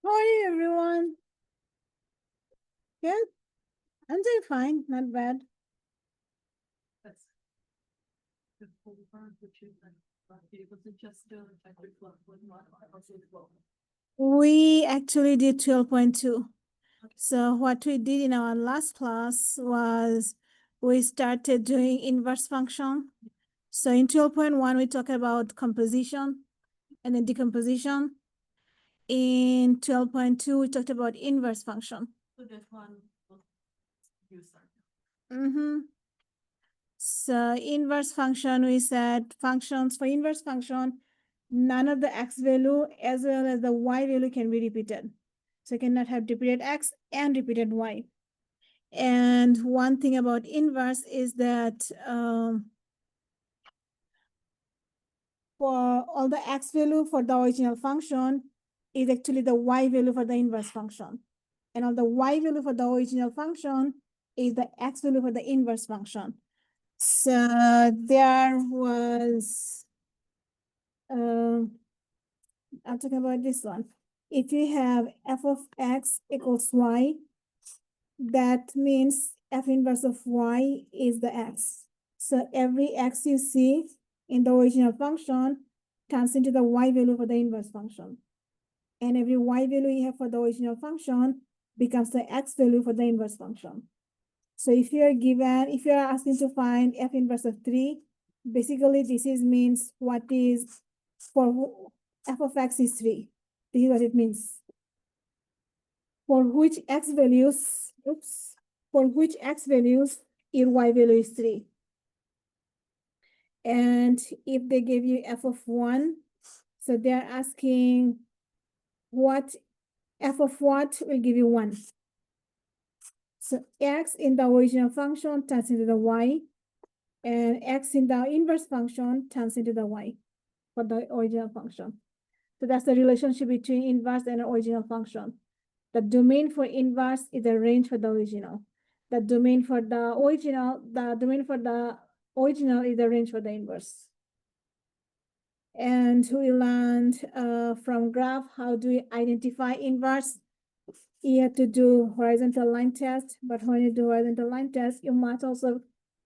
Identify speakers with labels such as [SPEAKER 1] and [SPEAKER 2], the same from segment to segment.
[SPEAKER 1] How are you, everyone? Good? I'm doing fine, not bad. We actually did 12.2. So what we did in our last class was we started doing inverse function. So in 12.1, we talked about composition and then decomposition. In 12.2, we talked about inverse function. So that one you started. So inverse function, we said functions for inverse function, none of the x value as well as the y value can be repeated. So you cannot have repeated x and repeated y. And one thing about inverse is that for all the x value for the original function is actually the y value for the inverse function. And all the y value for the original function is the x value for the inverse function. So there was, I'm talking about this one. If you have f of x equals y, that means f inverse of y is the x. So every x you see in the original function turns into the y value for the inverse function. And every y value you have for the original function becomes the x value for the inverse function. So if you're asking to find f inverse of 3, basically this means what is for f of x is 3. This is what it means. For which x values, your y value is 3. And if they give you f of 1, so they're asking what f of what will give you 1. So x in the original function turns into the y, and x in the inverse function turns into the y for the original function. So that's the relationship between inverse and original function. The domain for inverse is the range for the original. The domain for the original is the range for the inverse. And we learned from graph, how do we identify inverse? You have to do horizontal line test, but when you do horizontal line test, you must also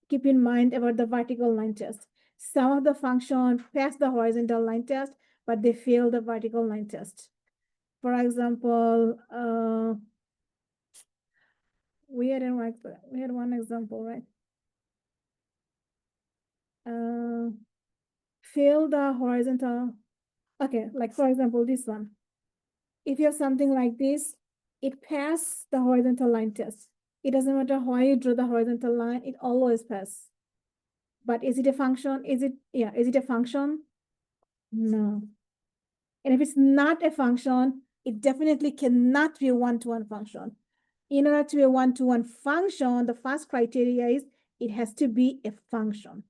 [SPEAKER 1] keep in mind about the vertical line test. Some of the functions pass the horizontal line test, but they fail the vertical line test. For example, we had one example, right? Fail the horizontal. Okay, like for example, this one. If you have something like this, it passes the horizontal line test. It doesn't matter how you draw the horizontal line, it always passes. But is it a function? Is it a function? No. And if it's not a function, it definitely cannot be a one-to-one function. In order to be a one-to-one function, the first criteria is it has to be a function.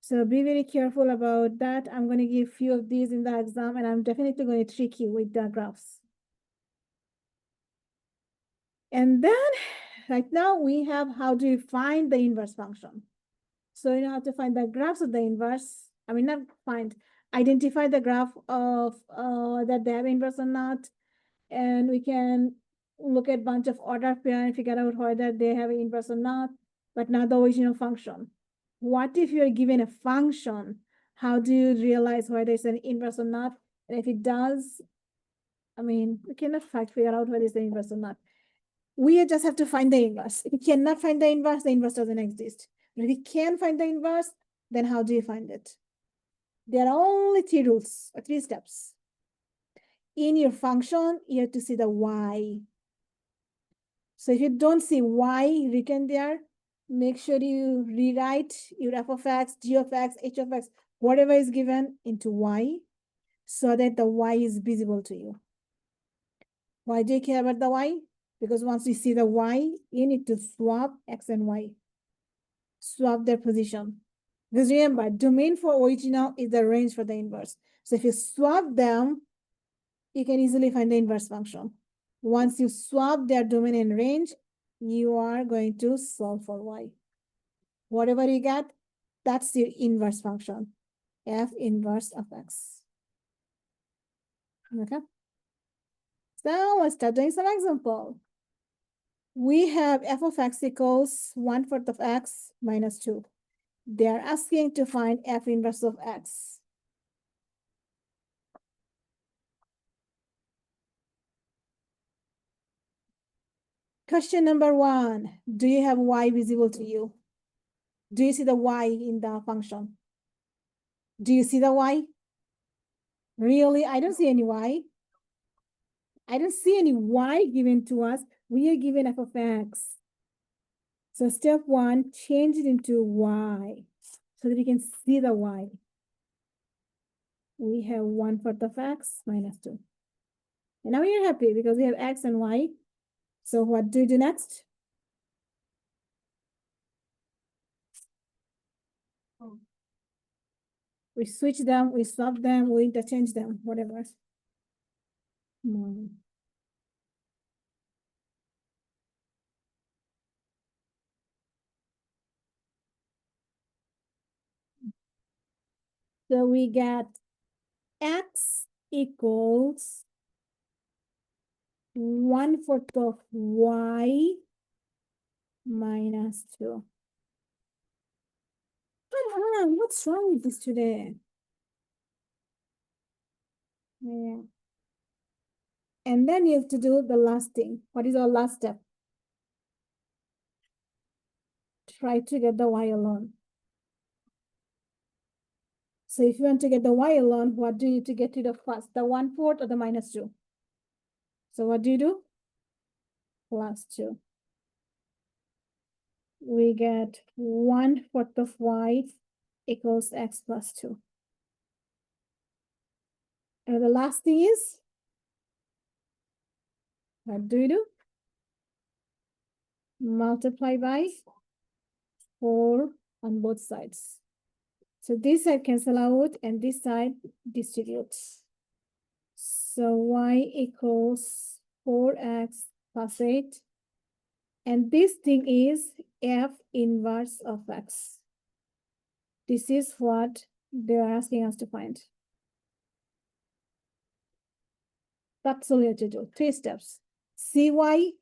[SPEAKER 1] So be very careful about that. I'm going to give a few of these in the exam, and I'm definitely going to trick you with the graphs. And then right now we have how do you find the inverse function. So you know how to find the graphs of the inverse. I mean, not find, identify the graph of that they have inverse or not. And we can look at a bunch of order pair and figure out whether they have an inverse or not, but not the original function. What if you're given a function? How do you realize whether it's an inverse or not? And if it does, I mean, we cannot figure out whether it's an inverse or not. We just have to find the inverse. If we cannot find the inverse doesn't exist. But if we can find the inverse, then how do you find it? There are only 3 rules or 3 steps. In your function, you have to see the y. So if you don't see y written there, make sure you rewrite your f of x, g of x, h of x, whatever is given into y, so that the y is visible to you. Why do you care about the y? Because once you see the y, you need to swap x and y. Swap their position. Because remember, domain for original is the range for the inverse. So if you swap them, you can easily find the inverse function. Once you swap their domain and range, you are going to solve for y. Whatever you get, that's your inverse function, f inverse of x. Okay. So let's start doing some example. We have f of x equals 1/4 of x minus 2. They are asking to find f inverse of x. Question number 1. Do you have y visible to you? Do you see the y in the function? Do you see the y? Really? I don't see any y. I don't see any y given to us. We are given f of x. So step 1, change it into y so that we can see the y. We have 1/4 of x minus 2. And now we are happy because we have x and y. So what do we do next? We switch them, we swap them, we interchange them, whatever. So we get x equals 1/4 of y minus 2. Come on, what's wrong with this today? Yeah. And then you have to do the last thing. What is our last step? Try to get the y alone. So if you want to get the y alone, what do you need to get rid of first? The 1/4 or the minus 2? So what do you do? Plus 2. We get 1/4 of y equals x plus 2. And the last thing is, what do you do? Multiply by 4 on both sides. So this side cancel out and this side distributes. So y equals 4x plus 8. And this thing is f inverse of x. This is what they're asking us to find. That's all you have to do. 3 steps. See y,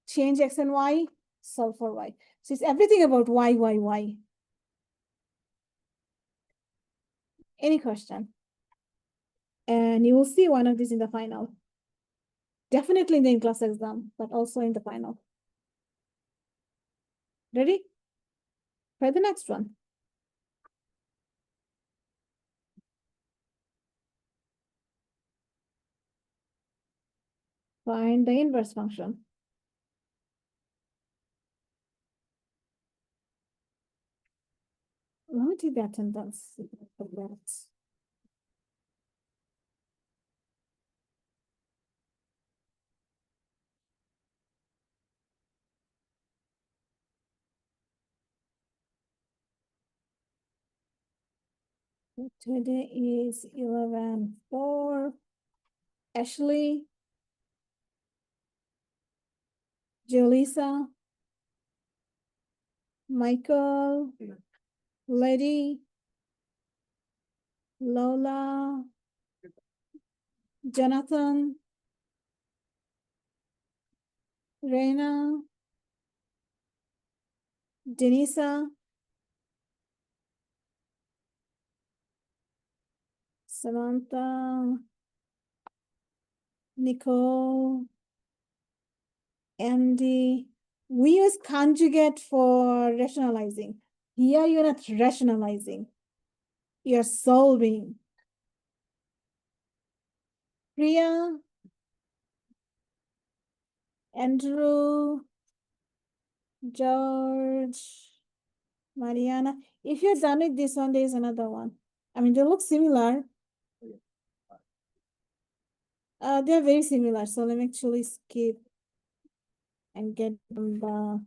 [SPEAKER 1] change x and y, solve for y. So it's everything about y. Any question? And you will see one of these in the final. Definitely in the in-class exam, but also in the final. Ready? Try the next one. Find the inverse function. Let me do the attendance. Today is 11/4. Ashley, Julissa, Michael, Lady, Lola, Jonathan, Reina, Denisa, Samantha, Nicole, Andy. We use conjugate for rationalizing. Here you're not rationalizing. You're solving. Priya, Andrew, George, Mariana. If you're done with this one, there's another one. I mean, they look similar. They're very similar. So let me actually skip and get them the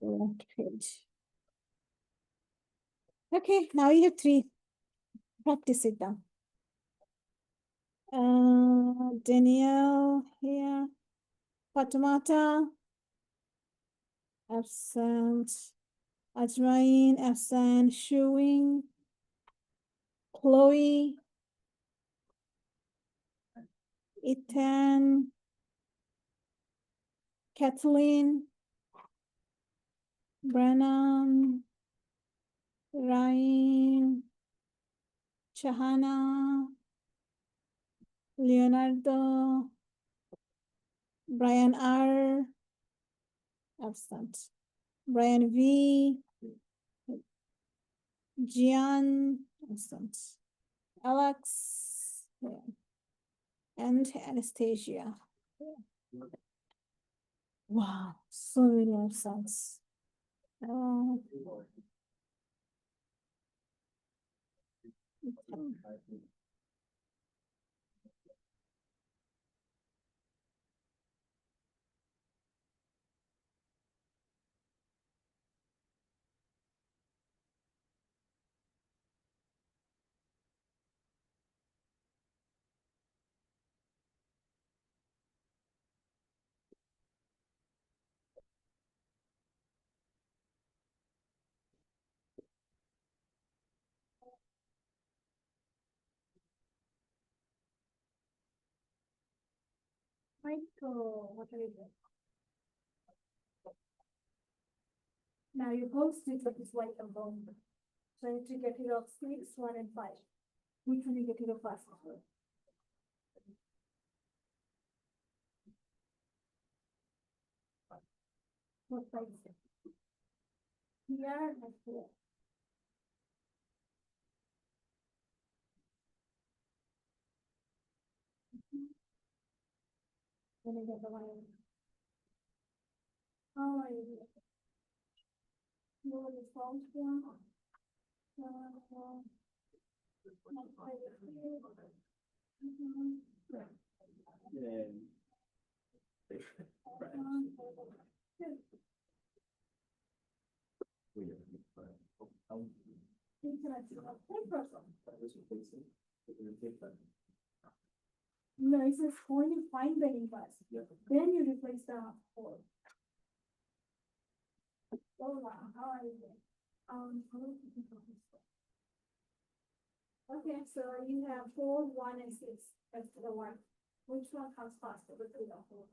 [SPEAKER 1] left page. Okay, now you have 3. Practice it down. Danielle here. Fatumata. Absent. Ajmain, Afsan, Shuing, Chloe, Ethan, Kathleen, Brennan, Ryan, Shahana, Leonardo, Brian R, absent. Brian V, Gian, absent. Alex, yeah. And Anastasia. Yeah. Wow, so many absents. Michael, what are you doing? Now you posted with this white component. So I need to get rid of 6, 1, and 5. Which one you get rid of first? What size is it? Here and here. Let me get the one. How are you? No, it's false one. No, it says when you find the inverse, then you replace the 4. Hola, how are you doing? Okay, so you have 4, 1, and 6. That's the one. Which one comes faster between the 4?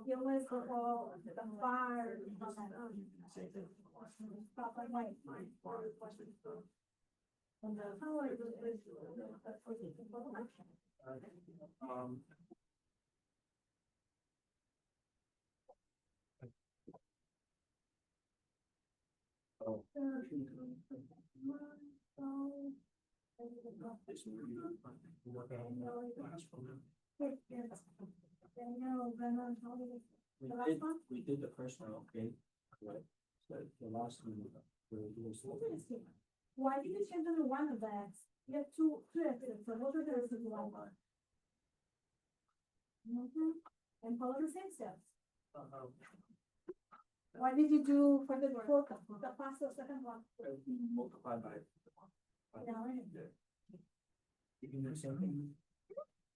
[SPEAKER 1] You always go for the fire. How are you doing?
[SPEAKER 2] We did the first one, okay. The last one.
[SPEAKER 1] Why did you change only one of that? You have two episodes, so what are the rest of the one? And follow the same steps. Why did you do for the fourth, the first or second one?
[SPEAKER 2] Multiply by.
[SPEAKER 1] Yeah.
[SPEAKER 2] You can do the same thing.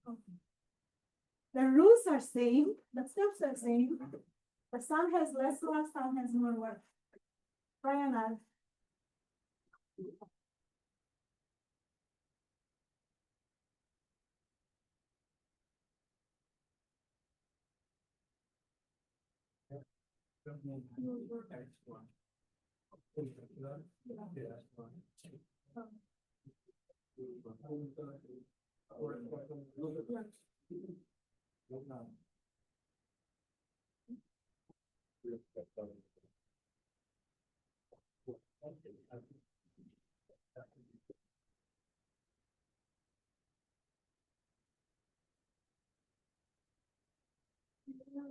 [SPEAKER 1] Okay. The rules are same, the steps are same, but some has less work, some has more work. Brian,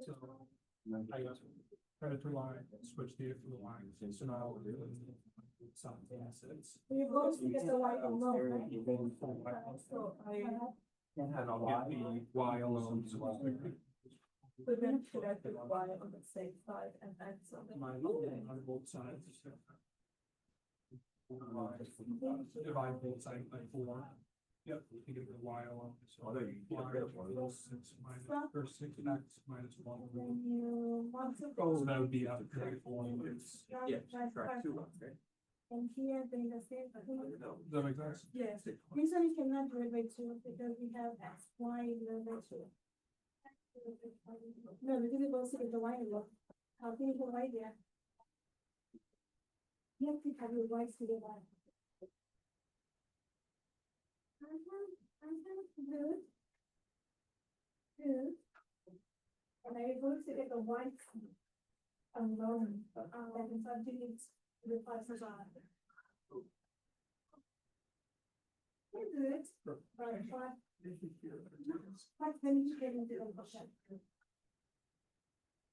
[SPEAKER 3] So I got predator line, switch data for the line, so now we're doing something assets.
[SPEAKER 1] you're going to get the white alone, right?
[SPEAKER 3] So and I'll get the Y alone.
[SPEAKER 4] So then should I put Y on the same side and add something?
[SPEAKER 3] My on both sides. Divide both sides by 4. Yep, you can get the Y alone. So
[SPEAKER 2] Oh, no, you
[SPEAKER 3] Y
[SPEAKER 2] get rid of one.
[SPEAKER 3] equals 6 minus, or 6x minus 1.
[SPEAKER 1] And then you multiply.
[SPEAKER 3] So that would be after 1. Does
[SPEAKER 2] Yeah, track two, right?
[SPEAKER 1] And here they the same, but
[SPEAKER 3] that make sense?
[SPEAKER 1] yes, this one you cannot divide by two because we have x, y divided by two. No, because it goes to get the y involved. How can you put y there? You have to have your y's to get y. Good. Good. And I go to get the y alone, that is something it's replaces on. You're good. But then you get into the question.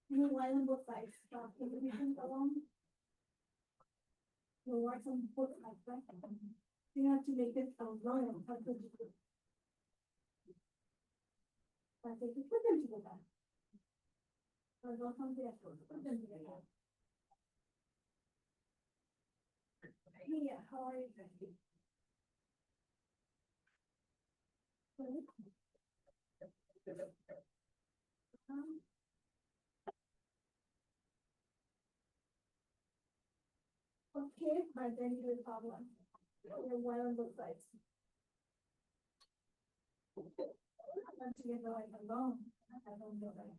[SPEAKER 1] You lie on both sides, in the vision alone. You work on both sides, right? You have to make it a line, how could you do? But if you put them together. Or go from there, put them together. Yeah, how are you doing? Good. Okay, but then you have a problem. You're one on both sides. Once you get the like alone, I don't know that.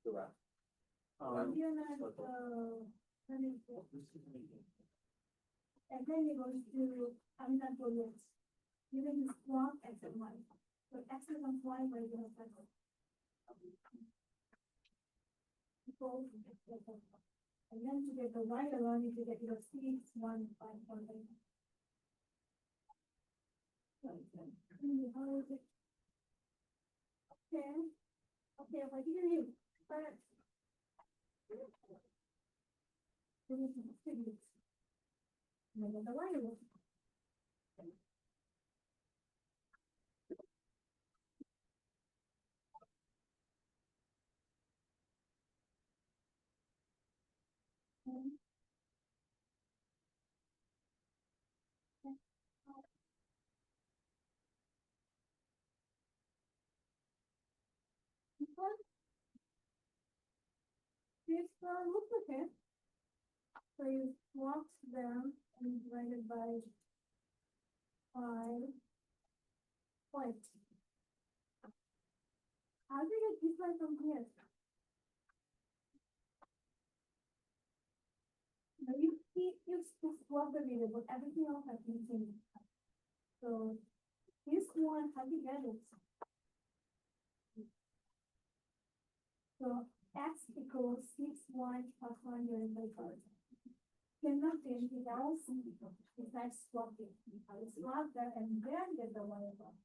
[SPEAKER 1] You're not, let me see. And then you're going to, I'm not doing it. You're going to swap x and y. So x is on y, y is on circle. And then to get the y alone, you get your c, 1, 5, 1, 8. How is it? Okay. Okay, if I hear you, but. And then the y alone. This looks okay. So you swapped them and divided by 5 point. How do you get this one from here? Now you swap the variable, everything else has been changed. So this one, how do you get it? So x equals 6y plus 1 divided by 5. Cannot do anything else besides swapping. I will swap that and then get the y above.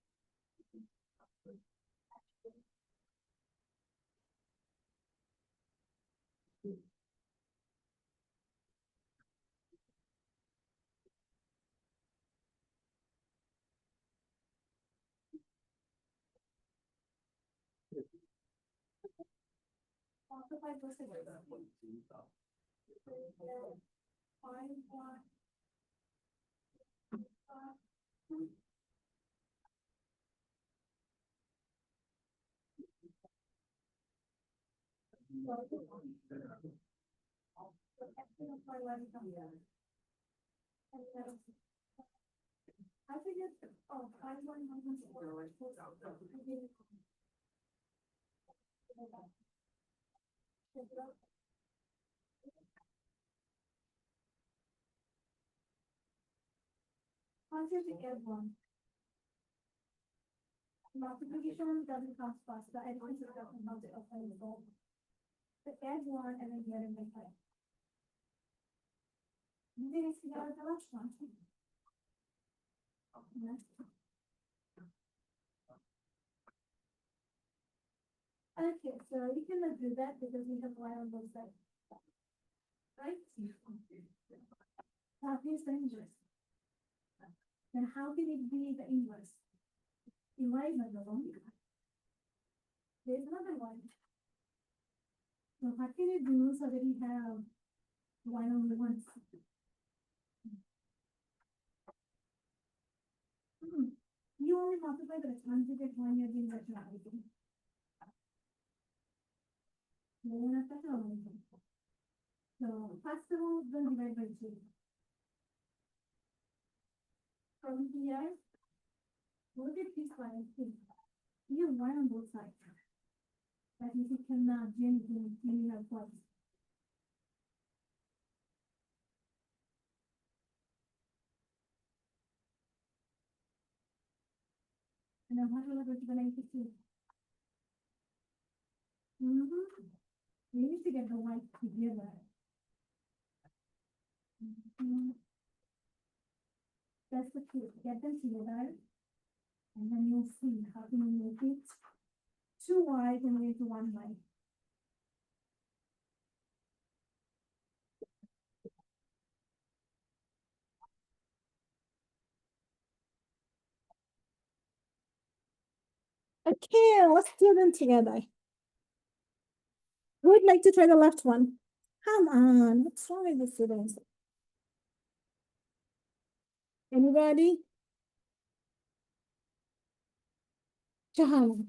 [SPEAKER 1] Also 5%. 5, 1. I think it's, oh, 5, 1, 1, Consider the air one. Multiplication doesn't come fast, the addition is doesn't come to open the goal. The add one and then get in the head. Then it's the other last one. Okay, so you cannot do that because we have y on both sides. Right? Now here's the inverse. Then how can it be the inverse? In y is not alone. There's another one. So what can you do so that you have y only once? you only multiply the conjugate when you're doing rationality. So first of all, then divide by 2. From here, look at this line. You have 1 on both sides. That means you cannot do anything until you have plus. And then what will I go to the 92? We need to get the white together. That's the key. Get them together. And then you'll see how can you make it 2 white and make 1 white. Okay, let's do them together. Who would like to try the left one? Come on, what's wrong with the students? Anybody? Jannah.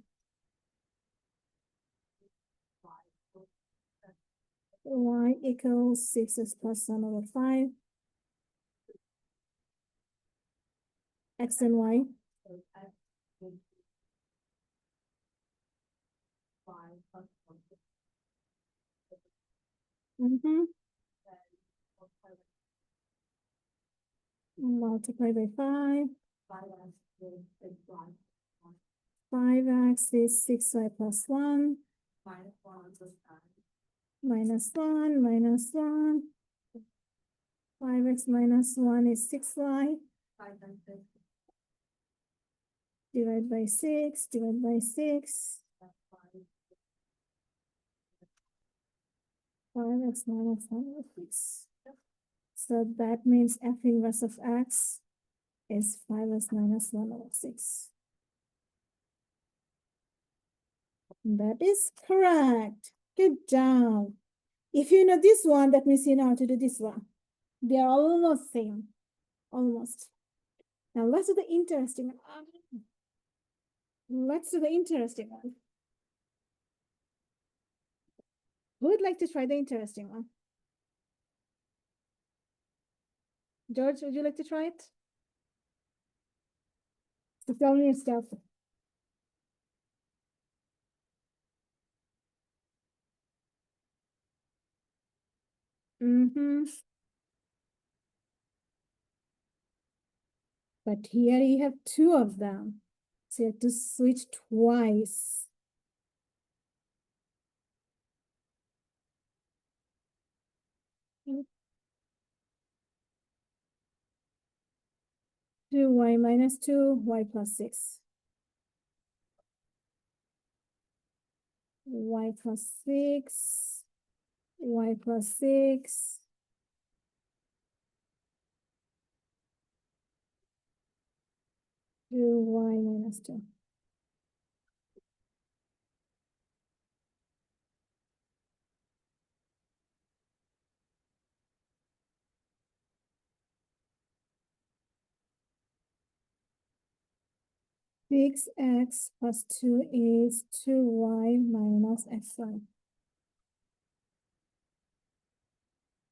[SPEAKER 1] Y equals 6x plus 1 over 5. X and Y. Multiply by 5. 5x is 6y plus 1. Minus 1, minus 1. 5x minus 1 is 6y. Divide by 6, divide by 6. 5x minus 1 is 6. So that means f inverse of x is 5x minus 1 over 6. That is correct. Good job. If you know this one, that means you know how to do this one. They are almost same. Almost. Now let's do the interesting one. Let's do the interesting one. Who would like to try the interesting one? George, would you like to try it? So tell me your stuff. But here you have 2 of them. So you have to switch twice. Two y minus 2, y plus 6. Y plus 6, y plus 6. Two y minus 2. Six x plus 2 is 2y minus xy.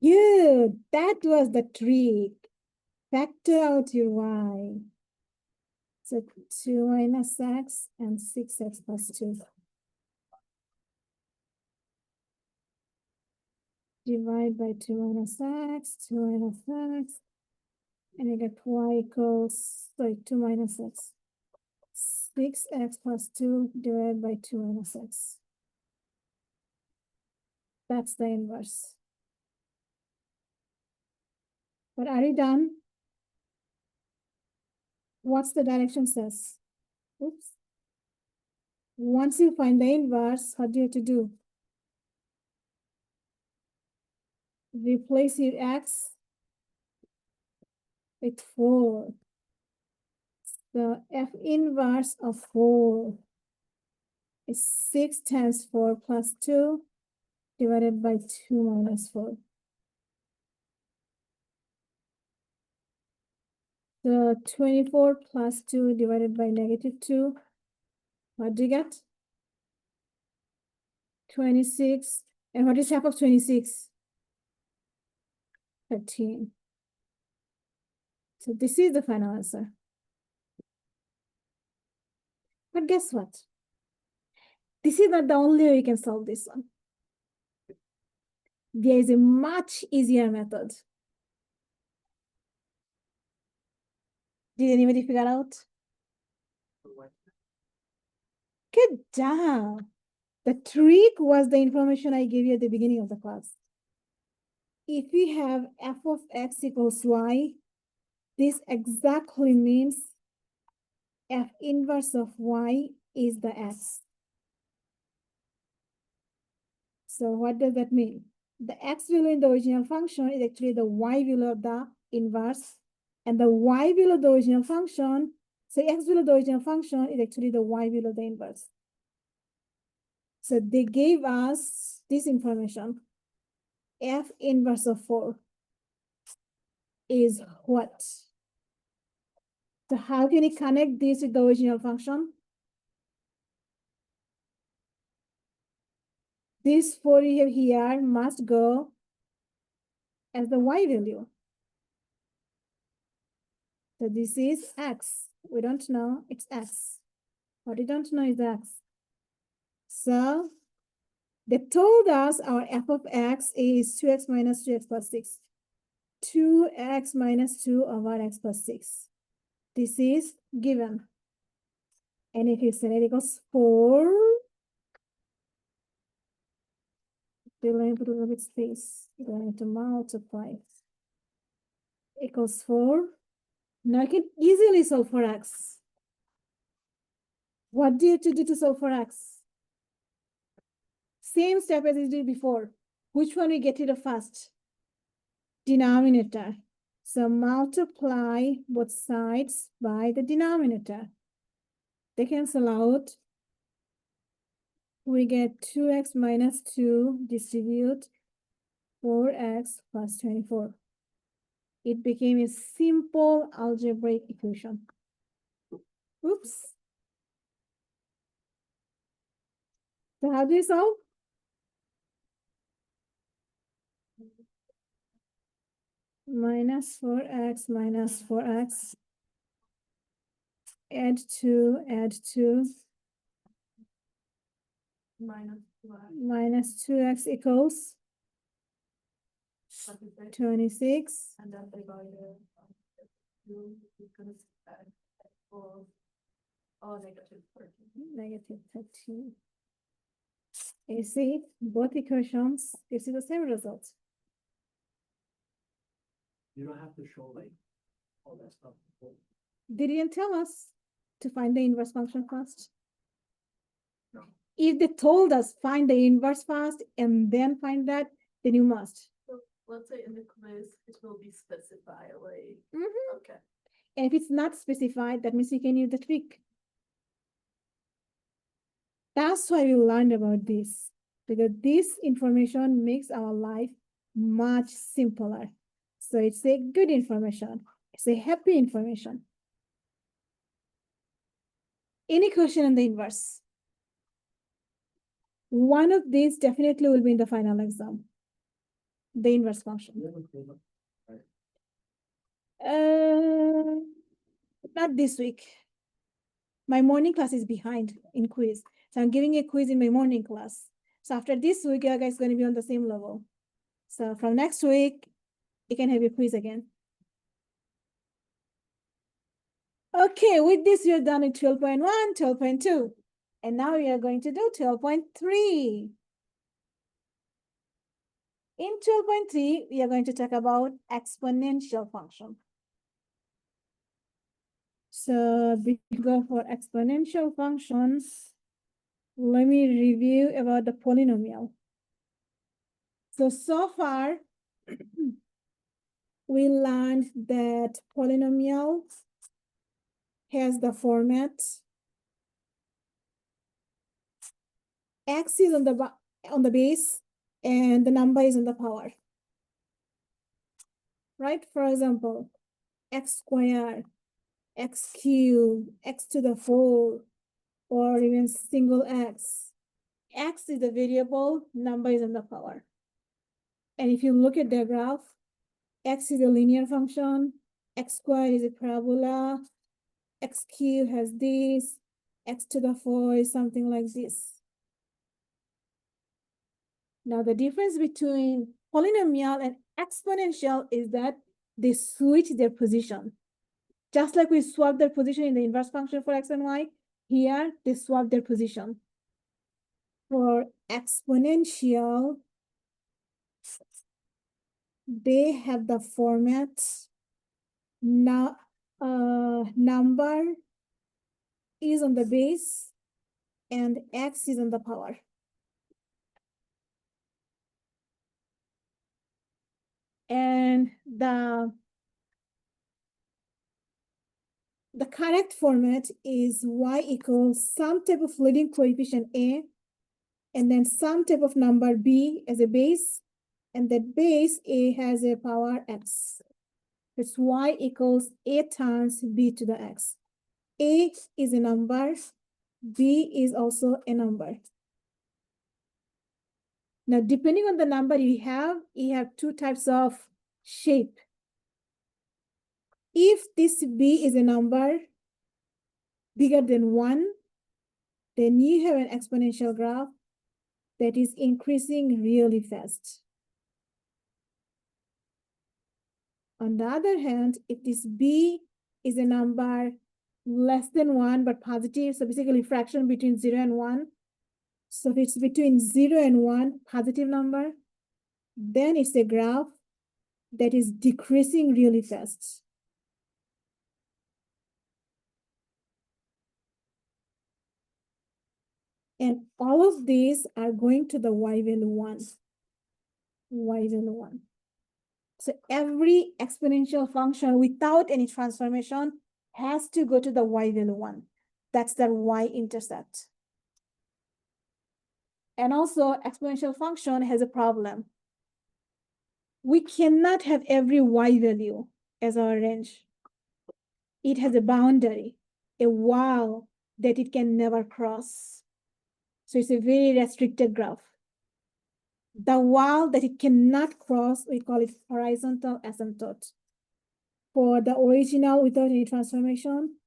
[SPEAKER 1] Good, that was the trick. Factor out your y. So 2 minus x and 6x plus 2. Divide by 2 minus x, 2 minus x. And you get y equals, 2 minus x. 6x plus 2 divided by 2 minus x. That's the inverse. But are you done? What's the direction says? Oops. Once you find the inverse, what do you have to do? Replace your x with 4. The f inverse of 4 is 6 times 4 plus 2 divided by 2 minus 4. So 24 plus 2 divided by -2. What do you get? 26. And what is half of 26? 13. So this is the final answer. But guess what? This is not the only way you can solve this one. There is a much easier method. Did anybody figure out? Good job. The trick was the information I gave you at the beginning of the class. If we have f of x equals y, this exactly means f inverse of y is the x. So what does that mean? The x value in the original function is actually the y value of the inverse, and the y value of the original function, so x value of the original function is actually the y value of the inverse. So they gave us this information. F inverse of 4 is what? So how can you connect this with the original function? This 4 you have here must go as the y value. So this is x. We don't know, it's x. What we don't know is x. So they told us our f of x is 2x minus 2x plus 6. 2x minus 2 over x plus 6. This is given. And if you say it equals 4, we're going to put a little bit space. We're going to multiply. Equals 4. Now I can easily solve for x. What do you have to do to solve for x? Same step as we did before. Which one we get rid of first? Denominator. So multiply both sides by the denominator. They cancel out. We get 2x minus 2 distribute 4x plus 24. It became a simple algebraic equation. Oops. So how do you solve? Minus 4x minus 4x. Add 2, add 2. Minus 2x equals 26.
[SPEAKER 4] And then they go to 2 because or negative 13.
[SPEAKER 1] Negative 13. You see, both equations gives you the same result.
[SPEAKER 2] You don't have to show like all that stuff.
[SPEAKER 1] They didn't tell us to find the inverse function first.
[SPEAKER 2] No.
[SPEAKER 1] If they told us find the inverse first and then find that, then you must.
[SPEAKER 4] So let's say in the quiz, it will be specified like,
[SPEAKER 1] Mhm.
[SPEAKER 4] okay.
[SPEAKER 1] And if it's not specified, that means you can use the trick. That's why we learned about this, because this information makes our life much simpler. So it's a good information. It's a happy information. Any question on the inverse? One of these definitely will be in the final exam. The inverse function. Not this week. My morning class is behind in quiz. So I'm giving a quiz in my morning class. So after this week, you guys are going to be on the same level. So from next week, you can have your quiz again. Okay, with this, we are done with 12.1, 12.2. And now we are going to do 12.3. In 12.3, we are going to talk about exponential function. So before we go for exponential functions, let me review about the polynomial. So far, we learned that polynomial has the format x is on the base and the number is in the power. Right? For example, x squared, x cubed, x to the 4, or even single x. X is the variable, number is in the power. And if you look at the graph, x is a linear function, x squared is a parabola, x cubed has this, x to the 4 is something like this. Now the difference between polynomial and exponential is that they switch their position. Just like we swap their position in the inverse function for x and y, here they swap their position. For exponential, they have the format now number is on the base and x is on the power. And the correct format is y equals some type of leading coefficient a, and then some type of number b as a base, and that base a has a power x. It's y equals a times b to the x. A is a number, b is also a number. Now, depending on the number you have two types of shape. If this b is a number bigger than 1, then you have an exponential graph that is increasing really fast. On the other hand, if this b is a number less than 1 but positive, so basically fraction between 0 and 1, so if it's between 0 and 1 positive number, then it's a graph that is decreasing really fast. And all of these are going to the y value 1. Y value 1. So every exponential function without any transformation has to go to the y value 1. That's the y-intercept. And also, exponential function has a problem. We cannot have every y value as our range. It has a boundary, a wall that it can never cross. So it's a very restricted graph. The wall that it cannot cross, we call it horizontal asymptote. For the original without any transformation,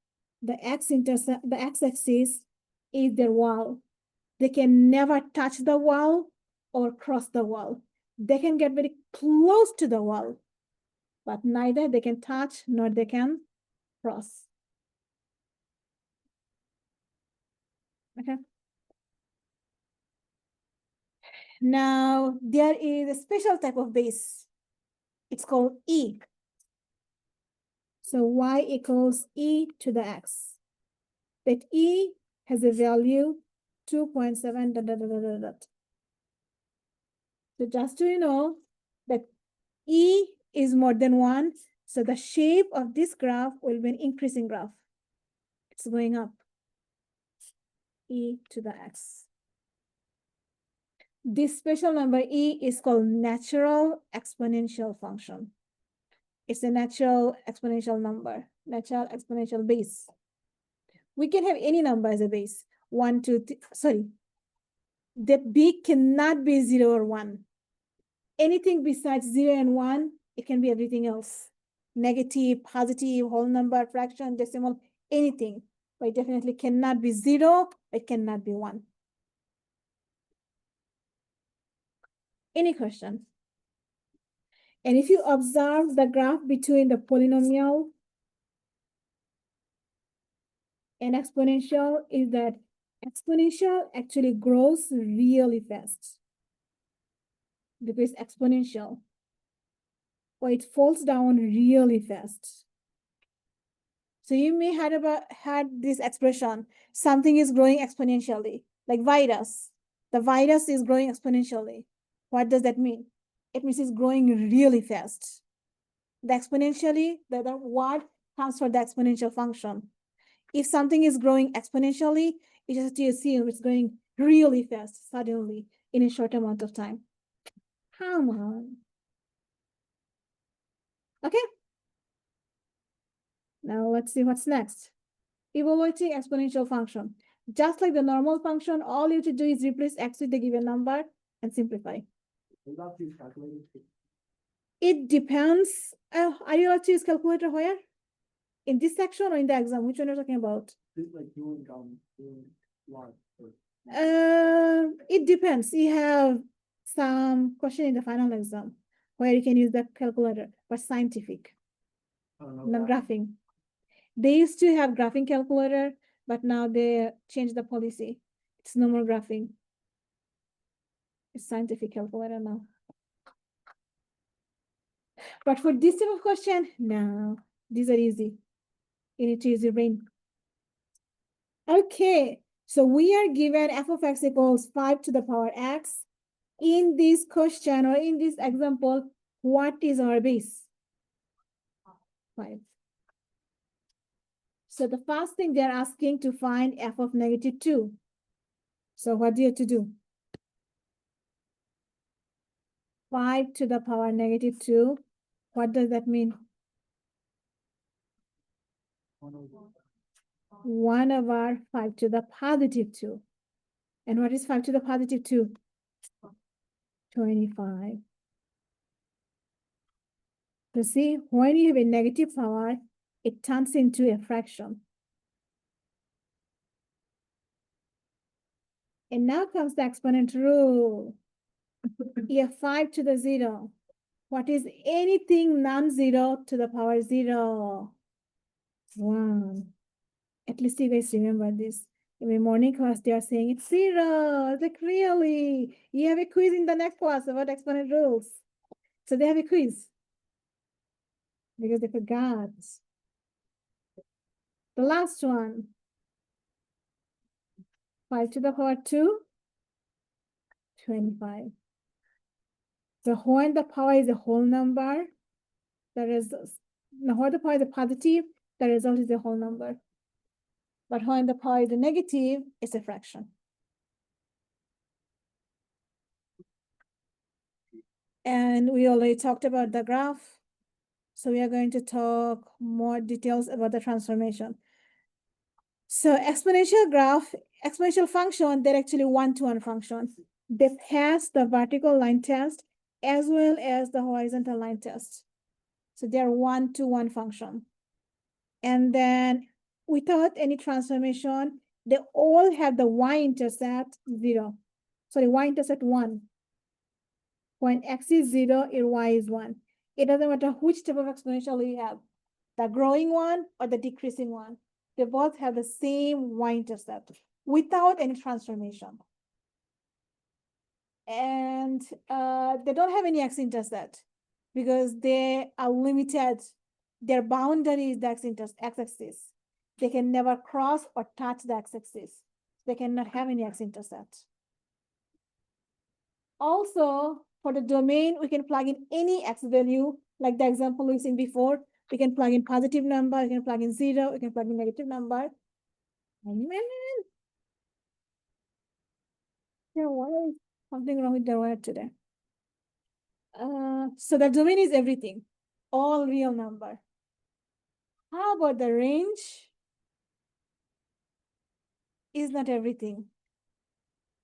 [SPEAKER 1] the x-axis is their wall. They can never touch the wall or cross the wall. They can get very close to the wall, but neither they can touch nor they can cross. Okay. Now, there is a special type of base. It's called E. So y equals e to the x. That e has a value 2.7 ... So just so you know that e is more than 1, so the shape of this graph will be an increasing graph. It's going up. E to the x. This special number e is called natural exponential function. It's a natural exponential number, natural exponential base. We can have any number as a base. 1, 2, 3, sorry. That b cannot be 0 or 1. Anything besides 0 and 1, it can be everything else. Negative, positive, whole number, fraction, decimal, anything. But it definitely cannot be 0, it cannot be 1. Any question? And if you observe the graph between the polynomial and exponential, is that exponential actually grows really fast because exponential, or it falls down really fast. So you may have had this expression, something is growing exponentially, like virus. The virus is growing exponentially. What does that mean? It means it's growing really fast. The exponentially, the word comes from the exponential function. If something is growing exponentially, you just have to assume it's growing really fast, suddenly, in a short amount of time. Come on. Okay. Now let's see what's next. Evaluating exponential function. Just like the normal function, all you have to do is replace x with the given number and simplify.
[SPEAKER 2] Without these calculators,
[SPEAKER 1] It depends. Are you allowed to use calculator where? In this section or in the exam? Which one are you talking about?
[SPEAKER 2] this like doing one.
[SPEAKER 1] It depends. You have some question in the final exam where you can use the calculator, but scientific,
[SPEAKER 2] I don't know.
[SPEAKER 1] not graphing. They used to have graphing calculator, but now they changed the policy. It's no more graphing. It's scientific calculator now. But for this type of question, no, these are easy. You need to use your brain. Okay, so we are given f of x equals 5 to the power x. In this question or in this example, what is our base? 5. So the first thing they're asking to find f of -2. So what do you have to do? 5 to the power -2. What does that mean? 1 over 5 to the positive 2. And what is 5 to the positive 2? 25. So see, when you have a negative power, it turns into a fraction. And now comes the exponent rule. You have 5 to the 0. What is anything non-zero to the power 0? 1. At least you guys remember this. In my morning class, they are saying it's 0. It's like, really? You have a quiz in the next class about exponent rules. So they have a quiz. Because they forgot. The last one. 5 to the power 2. 25. So when the power is a whole number, when the power is a positive, the result is a whole number. But when the power is a negative, it's a fraction. And we already talked about the graph. So we are going to talk more details about the transformation. So exponential function, they're actually one-to-one functions. They pass the vertical line test as well as the horizontal line test. So they're one-to-one function. And then without any transformation, they all have the y-intercept 0. Sorry, y-intercept 1. When x is 0, y is 1. It doesn't matter which type of exponential you have, the growing one or the decreasing one. They both have the same y-intercept without any transformation. And they don't have any x-intercept because they are limited. Their boundary is the x-axis. They can never cross or touch the x-axis. They cannot have any x-intercept. Also, for the domain, we can plug in any x value, like the example we've seen before. We can plug in positive number, we can plug in 0, we can plug in negative number. Yeah, why is something wrong with the word today? So the domain is everything, all real number. How about the range? Is not everything.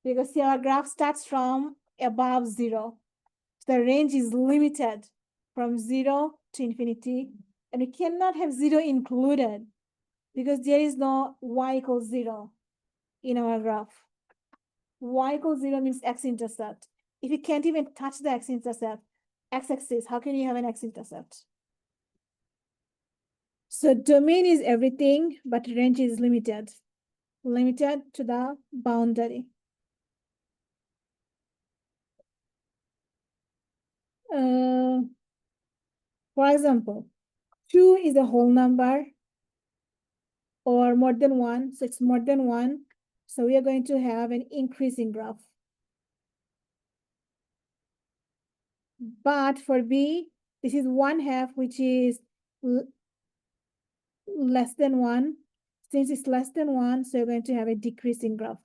[SPEAKER 1] Because our graph starts from above 0. So the range is limited from 0 to infinity. And we cannot have 0 included because there is no y equals 0 in our graph. Y equals 0 means x-intercept. If you can't even touch the x-intercept, x-axis, how can you have an x-intercept? So domain is everything, but range is limited to the boundary. For example, 2 is a whole number or more than 1, so it's more than 1. So we are going to have an increasing graph. But for B, this is 1/2, which is less than 1. Since it's less than 1, so you're going to have a decreasing graph.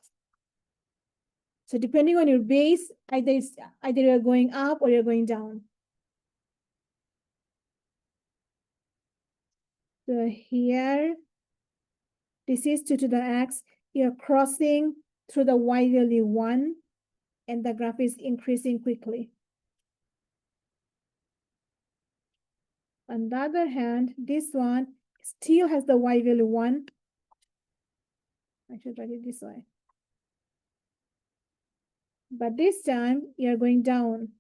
[SPEAKER 1] So depending on your base, either you're going up or you're going down. So here, this is 2 to the x. You're crossing through the y value 1, and the graph is increasing quickly. On the other hand, this one still has the y value 1. I should write it this way. But this time, you're going down.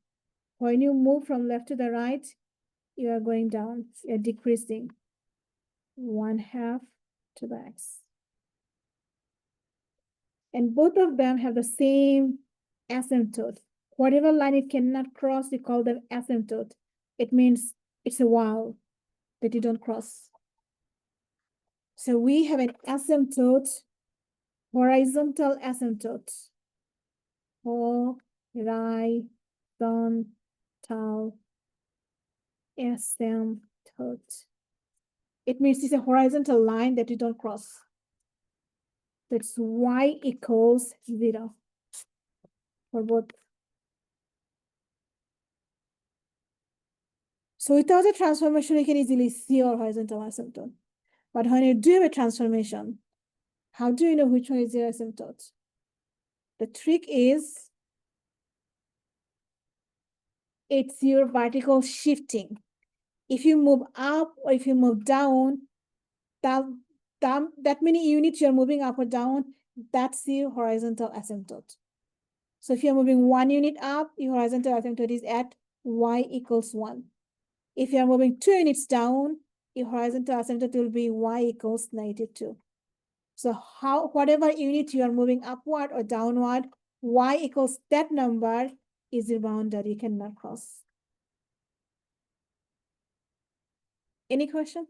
[SPEAKER 1] When you move from left to the right, you are going down. You're decreasing 1/2 to the x. And both of them have the same asymptote. Whatever line it cannot cross, we call them asymptote. It means it's a wall that you don't cross. So we have an asymptote, horizontal asymptote. Horizontal asymptote. It means it's a horizontal line that you don't cross. That's y equals 0 for both. So without a transformation, you can easily see our horizontal asymptote. But when you do a transformation, how do you know which one is your asymptote? The trick is it's your vertical shifting. If you move up or if you move down, that many units you're moving up or down, that's your horizontal asymptote. So if you're moving 1 unit up, your horizontal asymptote is at y equals 1. If you're moving 2 units down, your horizontal asymptote will be y equals -2. So whatever unit you are moving upward or downward, y equals that number is your boundary you cannot cross. Any question?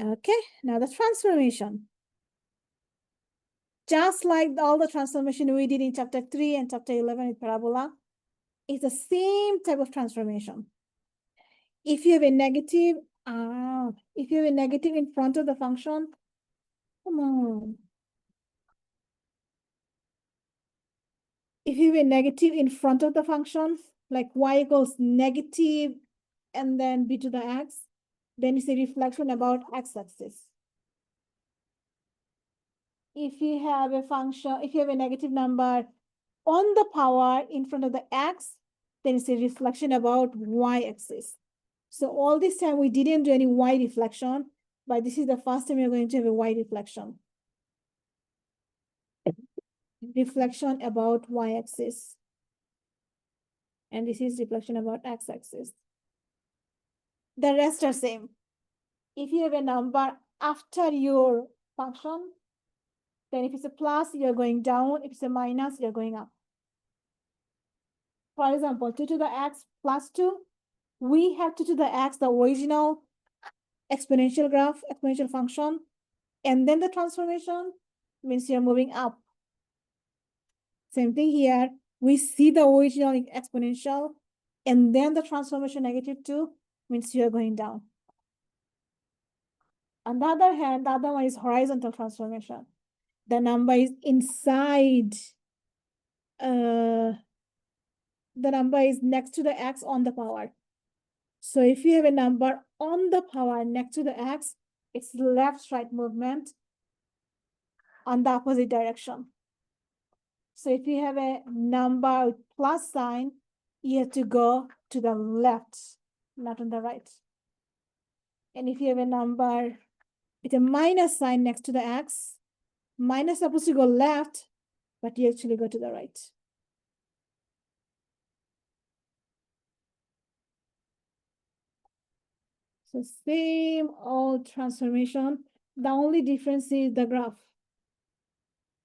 [SPEAKER 1] Okay, now the transformation. Just like all the transformation we did in chapter 3 and chapter 11 with parabola, it's the same type of transformation. If you have a negative, in front of the function, come on. If you have a negative in front of the function, like y equals negative and then b to the x, then it's a reflection about x-axis. If you have a function, if you have a negative number on the power in front of the x, then it's a reflection about y-axis. So all this time we didn't do any y reflection, but this is the first time you're going to have a y reflection. Reflection about y-axis. And this is reflection about x-axis. The rest are same. If you have a number after your function, then if it's a plus, you're going down. If it's a minus, you're going up. For example, 2 to the x plus 2, we have 2 to the x, the original exponential graph, exponential function, and then the transformation means you're moving up. Same thing here. We see the original exponential, and then the transformation -2 means you're going down. On the other hand, the other one is horizontal transformation. The number is inside, the number is next to the x on the power. So if you have a number on the power next to the x, it's left-right movement on the opposite direction. So if you have a number with plus sign, you have to go to the left, not on the right. And if you have a number with a minus sign next to the x, minus supposed to go left, but you actually go to the right. So same old transformation. The only difference is the graph.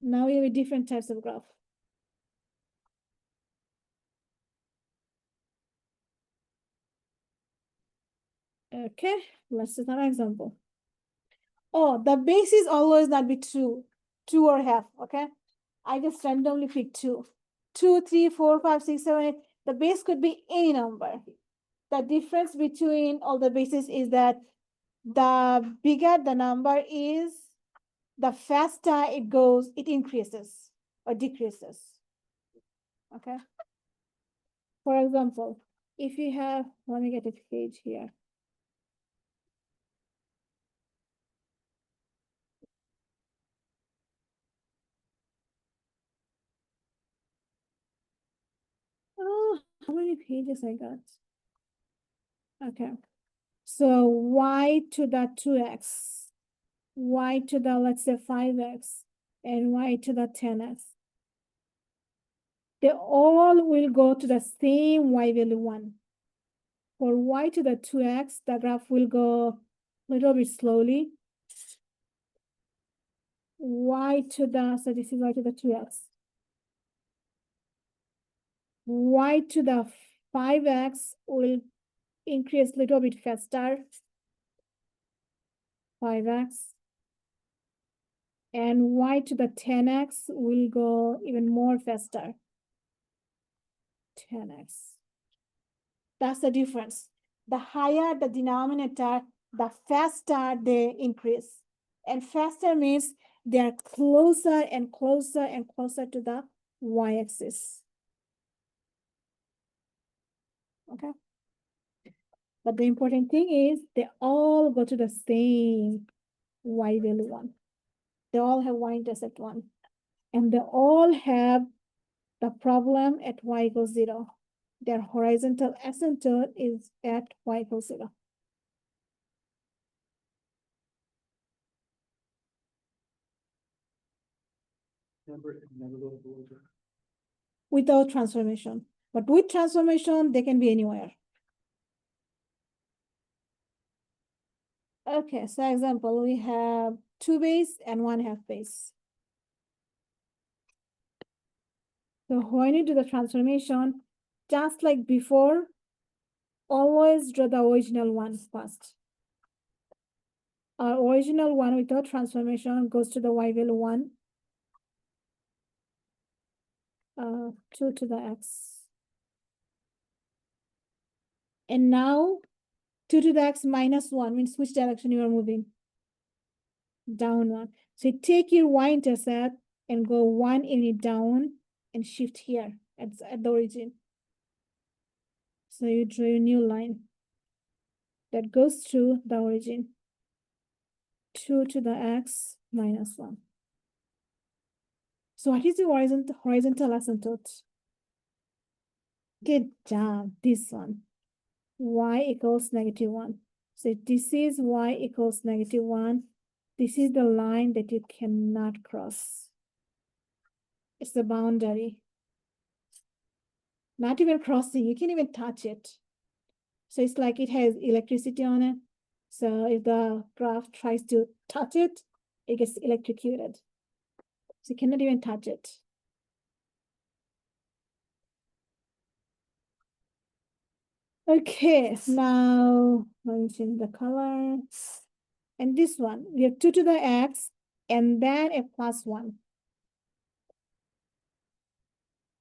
[SPEAKER 1] Now we have different types of graph. Okay, let's take another example. Oh, the base is always not be 2 or half, okay? I just randomly pick 2. 2, 3, 4, 5, 6, 7, 8. The base could be any number. The difference between all the bases is that the bigger the number is, the faster it goes, it increases or decreases. Okay. For example, if you have, let me get a page here. Oh, how many pages I got? Okay. So y to the 2x, y to the, let's say 5x, and y to the 10x. They all will go to the same y value 1. For y to the 2x, the graph will go a little bit slowly. Y to the, so this is y to the 2x. Y to the 5x will increase a little bit faster. 5x. And y to the 10x will go even more faster. 10x. That's the difference. The higher the denominator, the faster they increase. And faster means they're closer and closer and closer to the y-axis. Okay. But the important thing is they all go to the same y value 1. They all have y-intercept 1. And they all have the problem at y equals 0. Their horizontal asymptote is at y equals 0.
[SPEAKER 2] Never go below zero.
[SPEAKER 1] Without transformation. But with transformation, they can be anywhere. Okay, so example, we have 2 base and 1/2 base. So when you do the transformation, just like before, always draw the original one first. Our original one without transformation goes to the y value 1. 2 to the x. And now 2 to the x minus 1 means which direction you are moving? Down 1. So you take your y-intercept and go 1 unit down and shift here at the origin. So you draw a new line that goes through the origin. 2 to the x minus 1. So what is the horizontal asymptote? Good job, this one. Y equals -1. So this is y equals -1. This is the line that you cannot cross. It's the boundary. Not even crossing, you can't even touch it. So it's like it has electricity on it. So if the graph tries to touch it, it gets electrocuted. So you cannot even touch it. Okay, now let me change the color. And this one, we have 2 to the x and then a +1.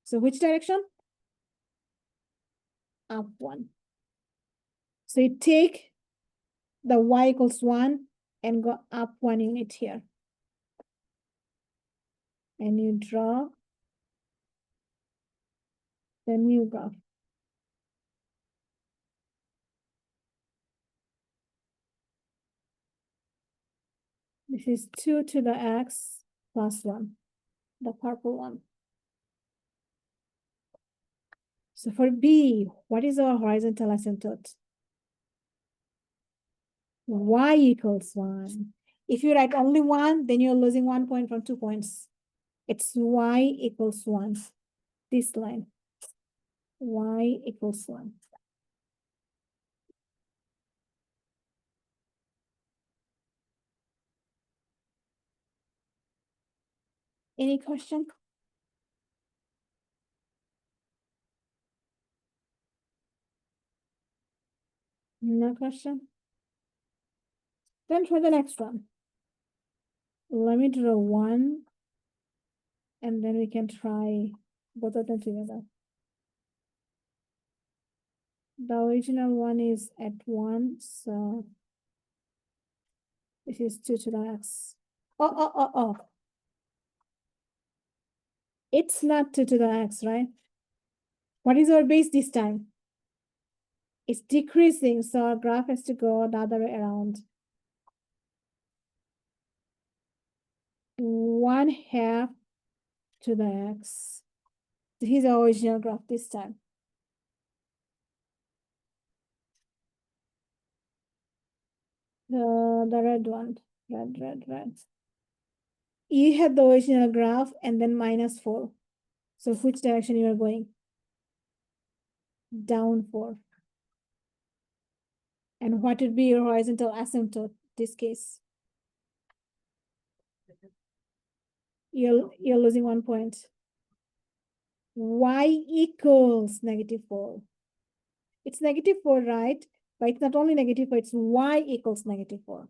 [SPEAKER 1] So which direction? Up 1. So you take the y equals 1 and go up 1 unit here. And you draw the new graph. This is 2 to the x +1, the purple one. So for B, what is our horizontal asymptote? Y equals 1. If you write only 1, then you're losing 1 point from 2 points. It's y equals 1. This line. Y equals 1. Any question? No question? Then for the next one. Let me draw 1. And then we can try both of them together. The original one is at 1, so this is 2 to the x. Oh. It's not 2 to the x, right? What is our base this time? It's decreasing, so our graph has to go the other way around. 1/2 to the x. This is the original graph this time. The red one, red. You had the original graph and then -4. So which direction you are going? Down 4. And what would be your horizontal asymptote this case? You're losing 1 point. Y equals -4. It's -4, right? But it's not only -4, it's y equals -4.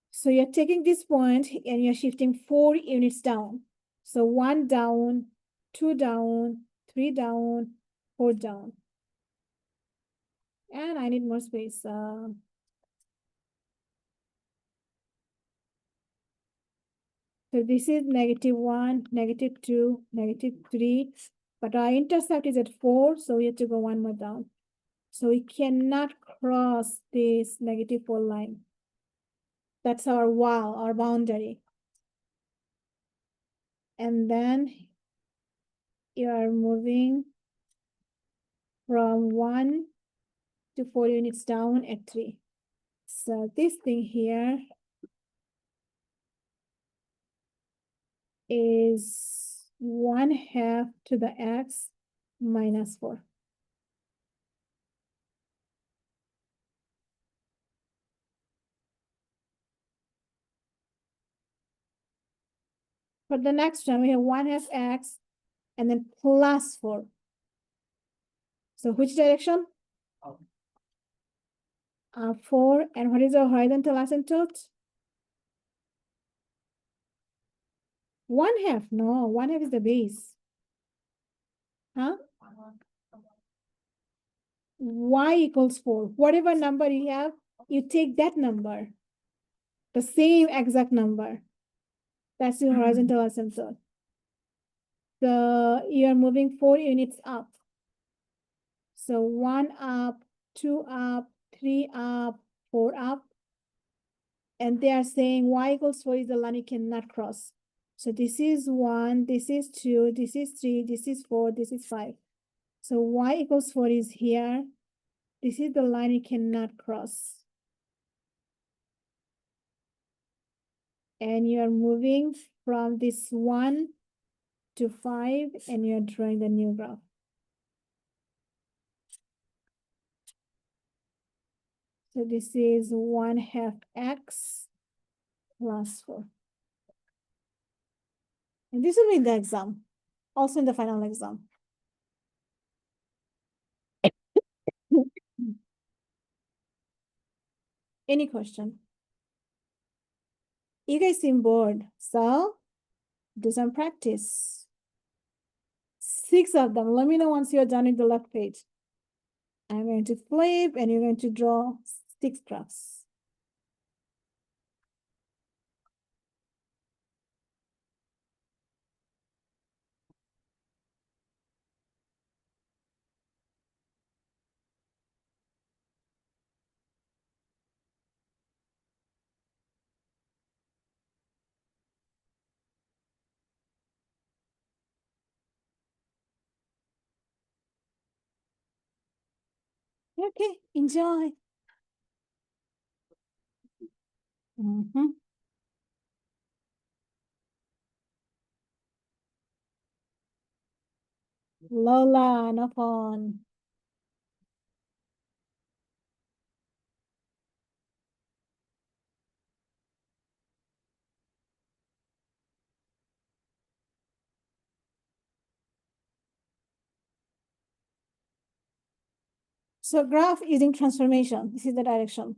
[SPEAKER 1] So you're taking this point and you're shifting 4 units down. So 1 down, 2 down, 3 down, 4 down. And I need more space. So this is -1, -2, -3, but our intercept is at 4, so we have to go 1 more down. So we cannot cross this -4 line. That's our wall, our boundary. And then you are moving from 1 to 4 units down at 3. So this thing here is 1/2 to the x minus 4. For the next one, we have 1/2 x and then plus 4. So which direction? 4. And what is our horizontal asymptote? 1/2. No, 1/2 is the base. Huh? Y equals 4. Whatever number you have, you take that number. The same exact number. That's your horizontal asymptote. So you are moving 4 units up. So 1 up, 2 up, 3 up, 4 up. And they are saying y equals 4 is the line you cannot cross. So this is 1, this is 2, this is 3, this is 4, this is 5. So y equals 4 is here. This is the line you cannot cross. And you are moving from this 1 to 5, and you're drawing the new graph. So this is 1/2 x plus 4. And this will be in the exam, also in the final exam. Any question? You guys seem bored, so do some practice. 6 of them. Let me know once you're done with the left page. I'm going to flip and you're going to draw 6 graphs. Okay, enjoy. Lola, no fun. So graph using transformation. This is the direction.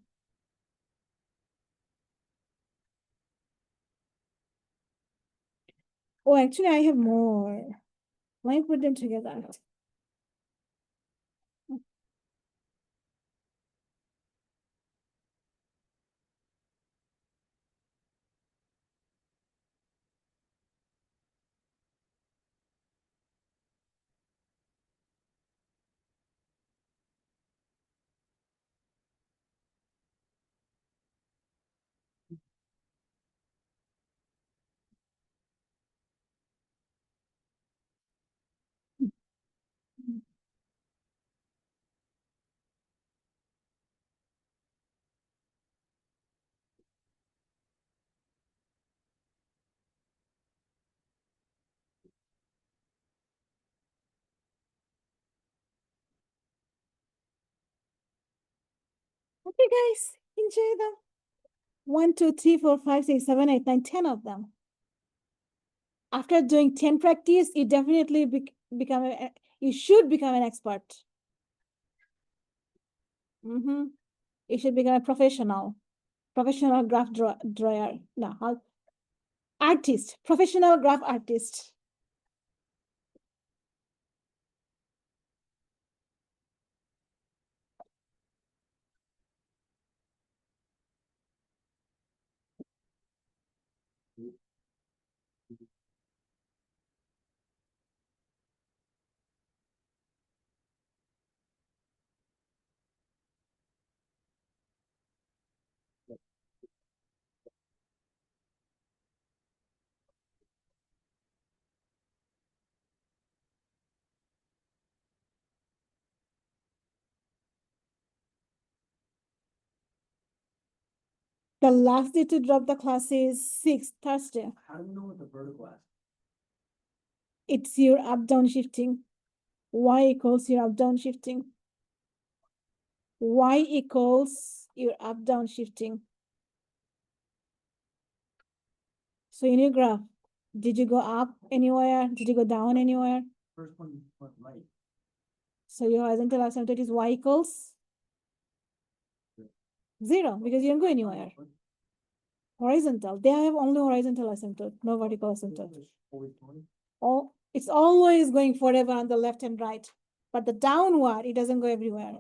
[SPEAKER 1] Oh, actually, I have more. Let me put them together. Okay, guys, enjoy them. 1, 2, 3, 4, 5, 6, 7, 8, 9, 10 of them. After doing 10 practice, you definitely you should become an expert. You should become a professional graph drawer. No, artist, professional graph artist. The last day to drop the class is 6th Thursday.
[SPEAKER 2] How do we know what the vertical is?
[SPEAKER 1] It's your up-down shifting. Y equals your up-down shifting. Y equals your up-down shifting. So in your graph, did you go up anywhere? Did you go down anywhere?
[SPEAKER 2] First one went right.
[SPEAKER 1] So your horizontal asymptote is Y equals 0 because you didn't go anywhere. Horizontal. They have only horizontal asymptote, no vertical asymptote. Oh, it's always going forever on the left and right. But the downward, it doesn't go everywhere.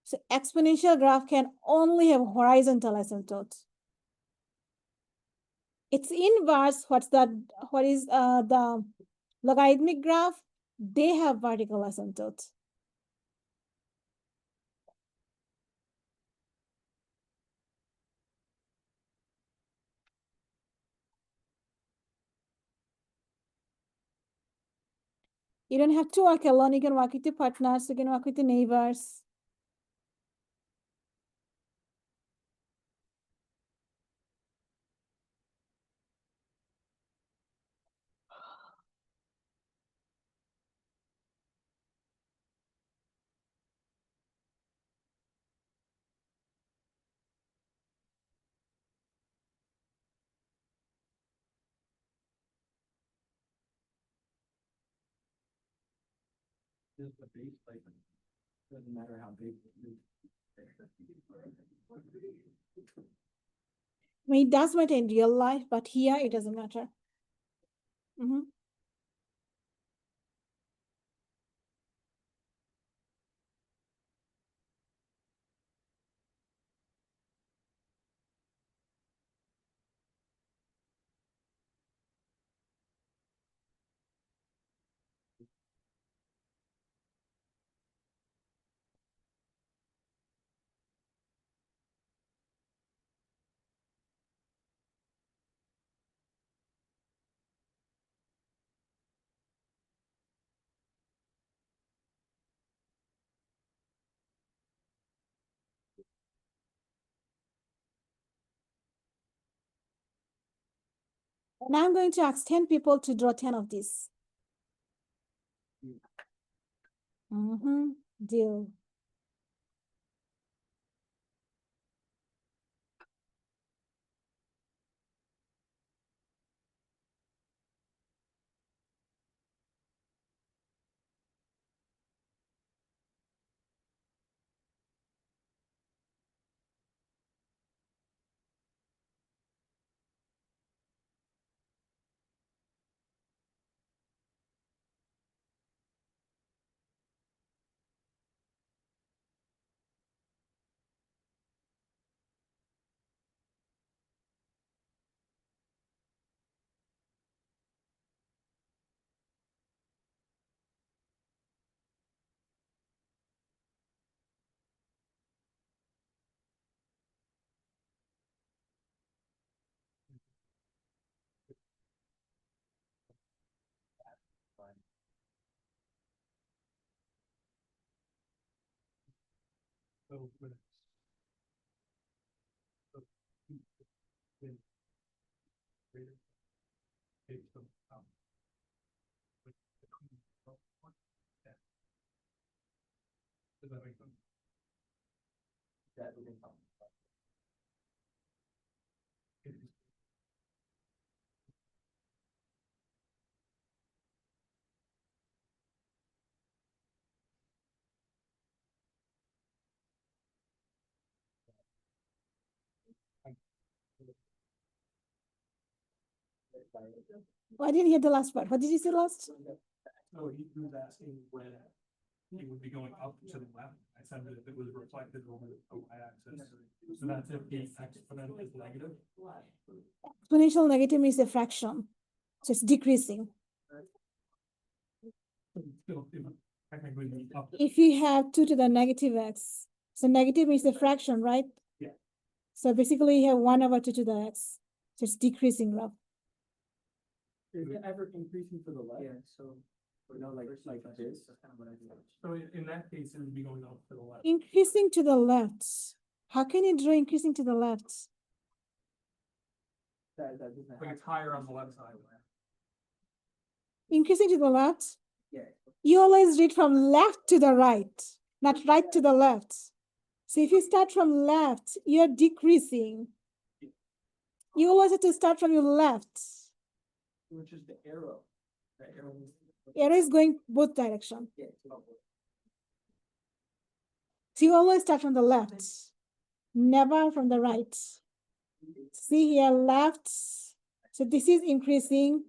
[SPEAKER 1] So exponential graph can only have horizontal asymptotes. Its inverse, what is the logarithmic graph? They have vertical asymptotes. You don't have to work alone. You can work with your partners. You can work with your neighbors.
[SPEAKER 2] Just the base plate. Doesn't matter how big it is.
[SPEAKER 1] I mean, it does matter in real life, but here it doesn't matter. And I'm going to ask 10 people to draw 10 of these. Deal.
[SPEAKER 3] So with so then greater based on with between yeah. Does that make sense?
[SPEAKER 1] Oh, I didn't hear the last part. What did you say last?
[SPEAKER 3] So he was asking when he would be going up to the left. I said that if it was reflected over the y-axis. So that's if the exponent is negative.
[SPEAKER 1] Exponential negative means a fraction. So it's decreasing.
[SPEAKER 3] So it's still technically be up.
[SPEAKER 1] If you have 2 to the negative x, so negative means a fraction, right?
[SPEAKER 3] Yeah.
[SPEAKER 1] So basically you have 1 over 2 to the x. So it's decreasing graph.
[SPEAKER 2] Is it ever increasing to the left? Yeah, so, you know, like this, that's kind of what I do.
[SPEAKER 3] So in that case, it would be going up to the left.
[SPEAKER 1] Increasing to the left. How can you draw increasing to the left?
[SPEAKER 2] That doesn't
[SPEAKER 3] Like
[SPEAKER 2] happen.
[SPEAKER 3] it's higher on the left side.
[SPEAKER 1] Increasing to the left?
[SPEAKER 2] Yeah.
[SPEAKER 1] You always read from left to the right, not right to the left. So if you start from left, you're decreasing. You always have to start from your left.
[SPEAKER 2] Which is the arrow. The arrow.
[SPEAKER 1] Arrow is going both directions.
[SPEAKER 2] Yeah.
[SPEAKER 1] So you always start from the left, never from the right. See here, left. So this is increasing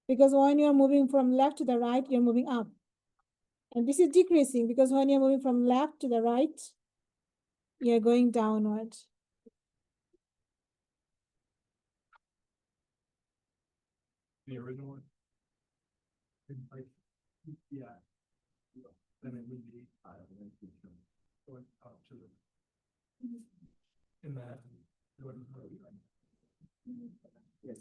[SPEAKER 1] because when you're moving from left to the right, you're moving up. And this is decreasing because when you're moving from left to the right, you're going downward.
[SPEAKER 3] The original one. Like, yeah. Then it would be going up to the. In that.
[SPEAKER 2] Yes.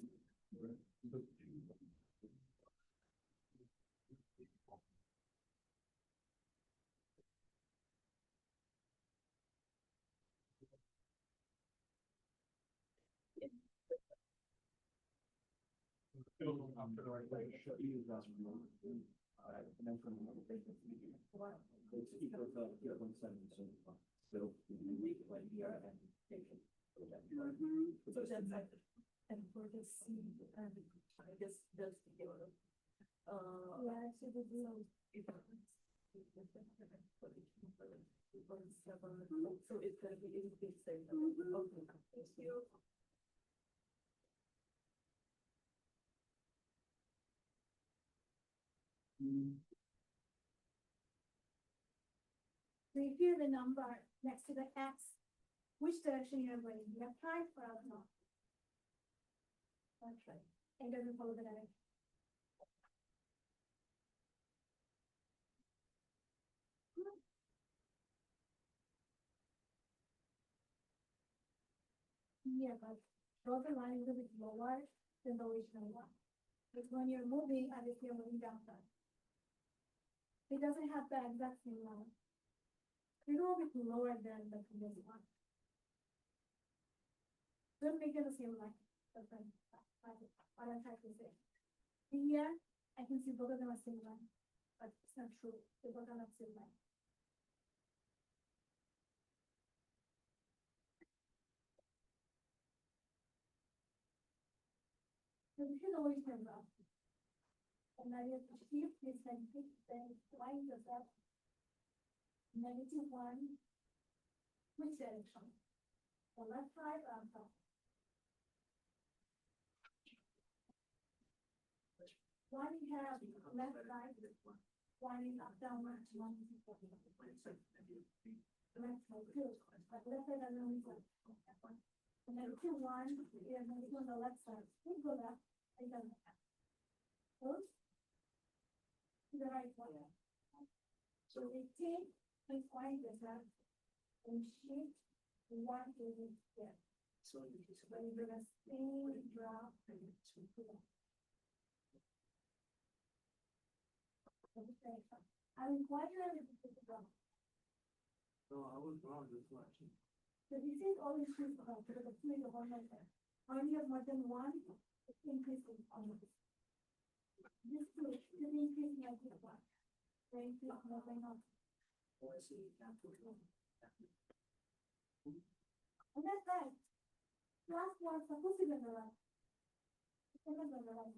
[SPEAKER 3] It'll go up to the right way.
[SPEAKER 2] And then from it's equal to 0.7. So
[SPEAKER 4] So that's like, and for the C, and I guess that's the euro. Yeah, so the zero. So it's gonna be in the same.
[SPEAKER 1] So if you have the number next to the x, which direction you're going, left, right, or up, north? That's right. It doesn't follow the direction. Yeah, but draw the line a little bit lower than the original one. Because when you're moving, obviously you're moving downward. It doesn't have the exact same line. It's a little bit lower than the previous one. Don't make it the same line. That's what I'm trying to say. Here, I can see both of them are same line, but it's not true. They both are not same line. So this is always my graph. And I have to shift this and fix the line of that. -1. Which direction? The left side or top? One you have left right, one is up downward, one is left side too, but left side doesn't always work. And then 2-1, you're going to go on the left side. You go left, and then close to the right one. So we take this line this up and shift one to the step. So when you're gonna stay drop and I mean, why do I have to drop?
[SPEAKER 2] No, I was wrong this much.
[SPEAKER 1] So this is always true because the two is one like that. When you have more than one, it's increasing on this. This two is increasing like this one. The increase more than one. And that's right. Last one supposed to be the right. It's not the right.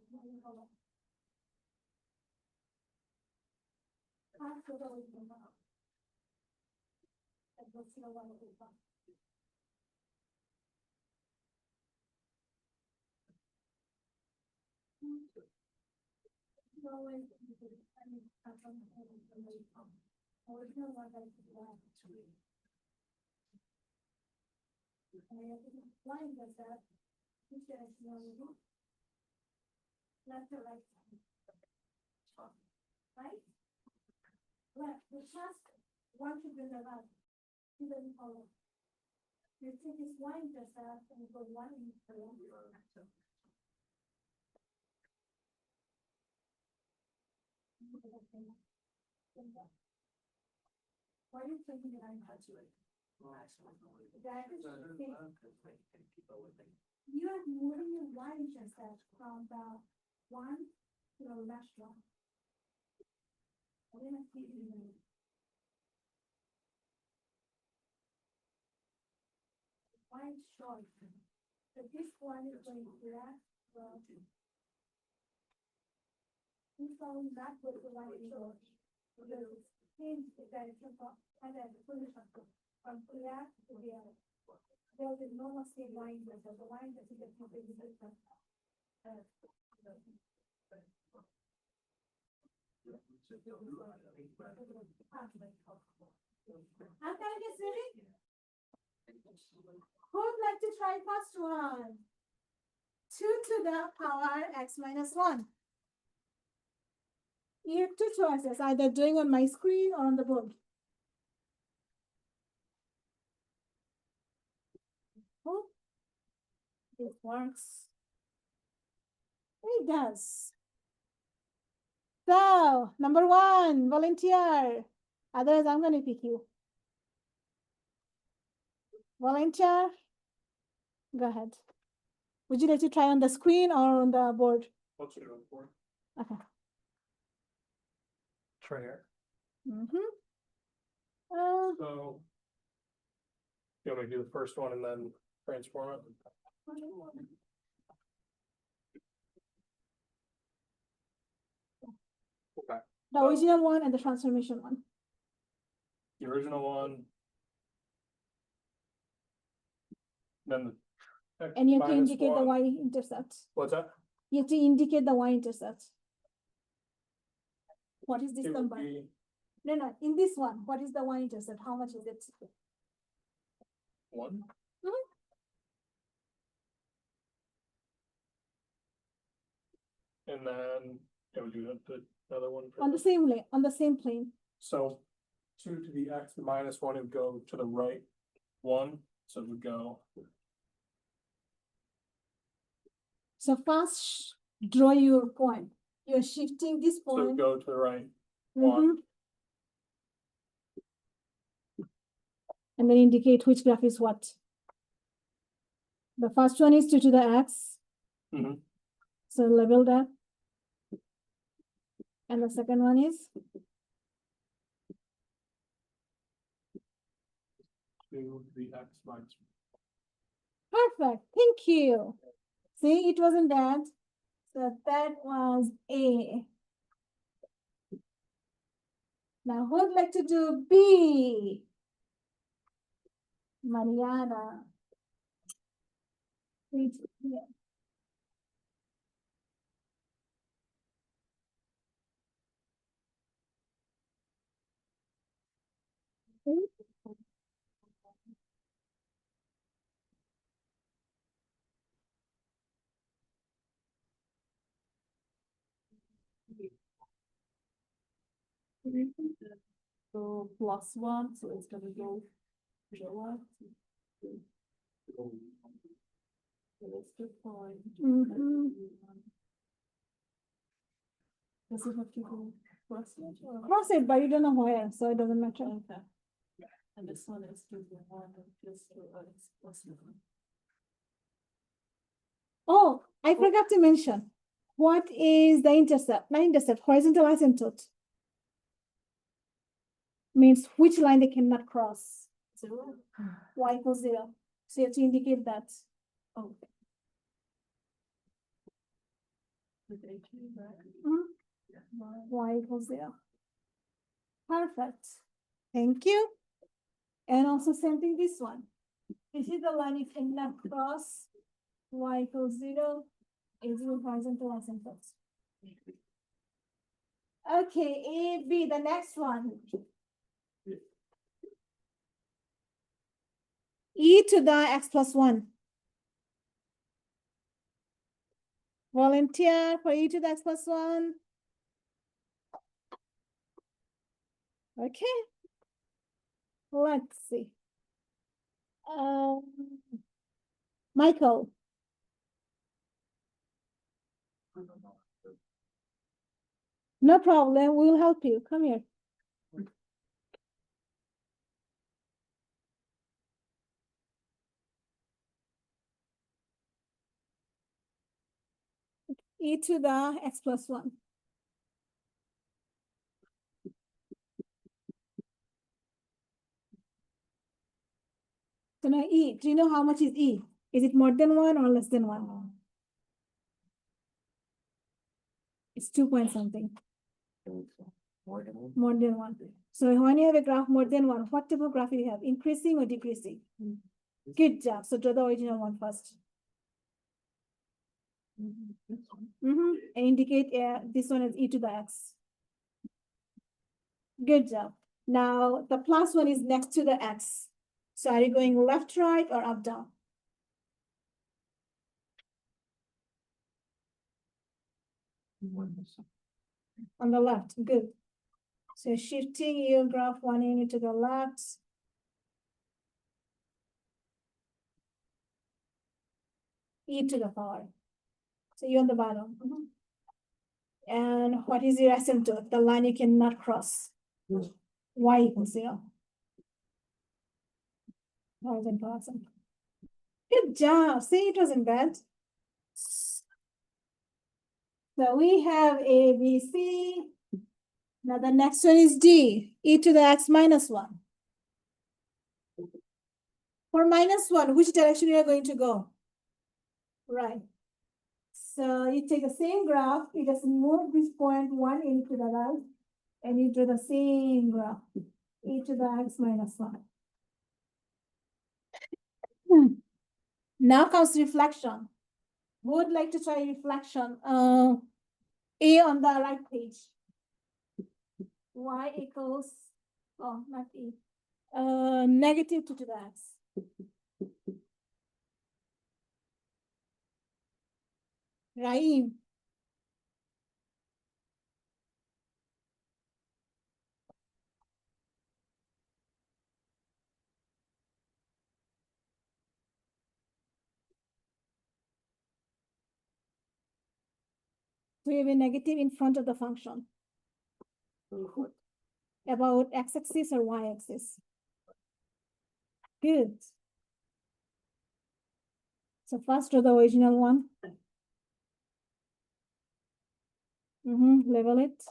[SPEAKER 1] After the way you know. And what's the one of the one?
[SPEAKER 4] Left or right? Right? Left, the task, one should be the right. He doesn't follow. You take this one intercept and go one in the left. Why are you thinking that I'm graduate? That is the thing. You are moving your y intercept from the one to the left one. I'm gonna keep you. Why it's short? So this one is going left, well. This one back with the right short. Because it's changed the direction from, and then the position from left to the other. There is no more same line, but the line that is completely different. I'm gonna get ready. Who would like to try first one?
[SPEAKER 1] 2 to the power x minus 1. You have two choices, either doing on my screen or on the board. Oh, it works. It does. So, number 1, volunteer. Otherwise, I'm going to pick you. Volunteer. Go ahead. Would you like to try on the screen or on the board?
[SPEAKER 3] What's it going for?
[SPEAKER 1] Okay.
[SPEAKER 3] Try here.
[SPEAKER 1] Mm-hmm.
[SPEAKER 3] So. You want me to do the first one and then transform it? Okay,
[SPEAKER 1] The original one and the transformation one.
[SPEAKER 3] the original one. Then the. X
[SPEAKER 1] And you have to
[SPEAKER 3] minus
[SPEAKER 1] indicate the
[SPEAKER 3] one.
[SPEAKER 1] y-intercept.
[SPEAKER 3] What's that?
[SPEAKER 1] You have to indicate the y-intercept. What is this
[SPEAKER 3] It would
[SPEAKER 1] number?
[SPEAKER 3] be
[SPEAKER 1] No, in this one, what is the y-intercept? How much is it?
[SPEAKER 3] 1. And then, yeah, we do have the other one. for
[SPEAKER 1] On the
[SPEAKER 3] this.
[SPEAKER 1] same plane, on the same plane.
[SPEAKER 3] So 2 to the x minus 1 would go to the right 1, so it would go.
[SPEAKER 1] So first, draw your point. You're shifting this
[SPEAKER 3] So it would
[SPEAKER 1] point.
[SPEAKER 3] go to the right 1.
[SPEAKER 1] Mhm. And then indicate which graph is what. The first one is 2 to the x.
[SPEAKER 3] Mhm.
[SPEAKER 1] So label that. And the second one is
[SPEAKER 3] 2 to the x minus
[SPEAKER 1] perfect. Thank you. See, it wasn't bad. So that was A. Now, who would like to do B? Mariana. Please, yeah.
[SPEAKER 4] So +1, so it's gonna go to the left. So that's the point.
[SPEAKER 1] Mhm.
[SPEAKER 4] Does it have to go cross it or?
[SPEAKER 1] Cross it, but you don't know where, so it doesn't matter.
[SPEAKER 4] Okay. And this one is to the one that just to x +1.
[SPEAKER 1] Oh, I forgot to mention. What is the intercept? My intercept, horizontal asymptote. Means which line they cannot cross.
[SPEAKER 4] 0?
[SPEAKER 1] Y equals 0. So you have to indicate that.
[SPEAKER 4] Oh. With H, right?
[SPEAKER 1] Mhm. Y equals 0. Perfect. Thank you. And also same thing this one. This is the line you cannot cross. Y equals 0 is your horizontal asymptote. Okay, A, B, the next one. E to the x plus 1. Volunteer for e to the x plus 1. Okay. Let's see. Michael. No problem. We will help you. Come here. E to the x plus 1. So now E, do you know how much is E? Is it more than 1 or less than 1? It's 2 point something. More than 1. So when you have a graph more than 1, what type of graph you have? Increasing or decreasing? Good job. So draw the original one first. And indicate this one as e to the x. Good job. Now the plus one is next to the x. So are you going left, right, or up, down? On the left. Good. So shifting your graph 1 unit to the left. E to the power. So you're on the bottom. And what is your asymptote? The line you cannot cross. Y equals 0. Horizontal asymptote. Good job. See, it wasn't bad. So we have A, B, C. Now the next one is D, e to the x minus 1. For minus 1, which direction you are going to go? Right. So you take the same graph, you just move this point 1 into the right, and you do the same graph, e to the x minus 1. Now comes reflection. Who would like to try reflection? A on the right page. Y equals, oh, not E. Negative 2 to the x. Right. So we have a negative in front of the function. About x-axis or y-axis? Good. So first draw the original one. Level it.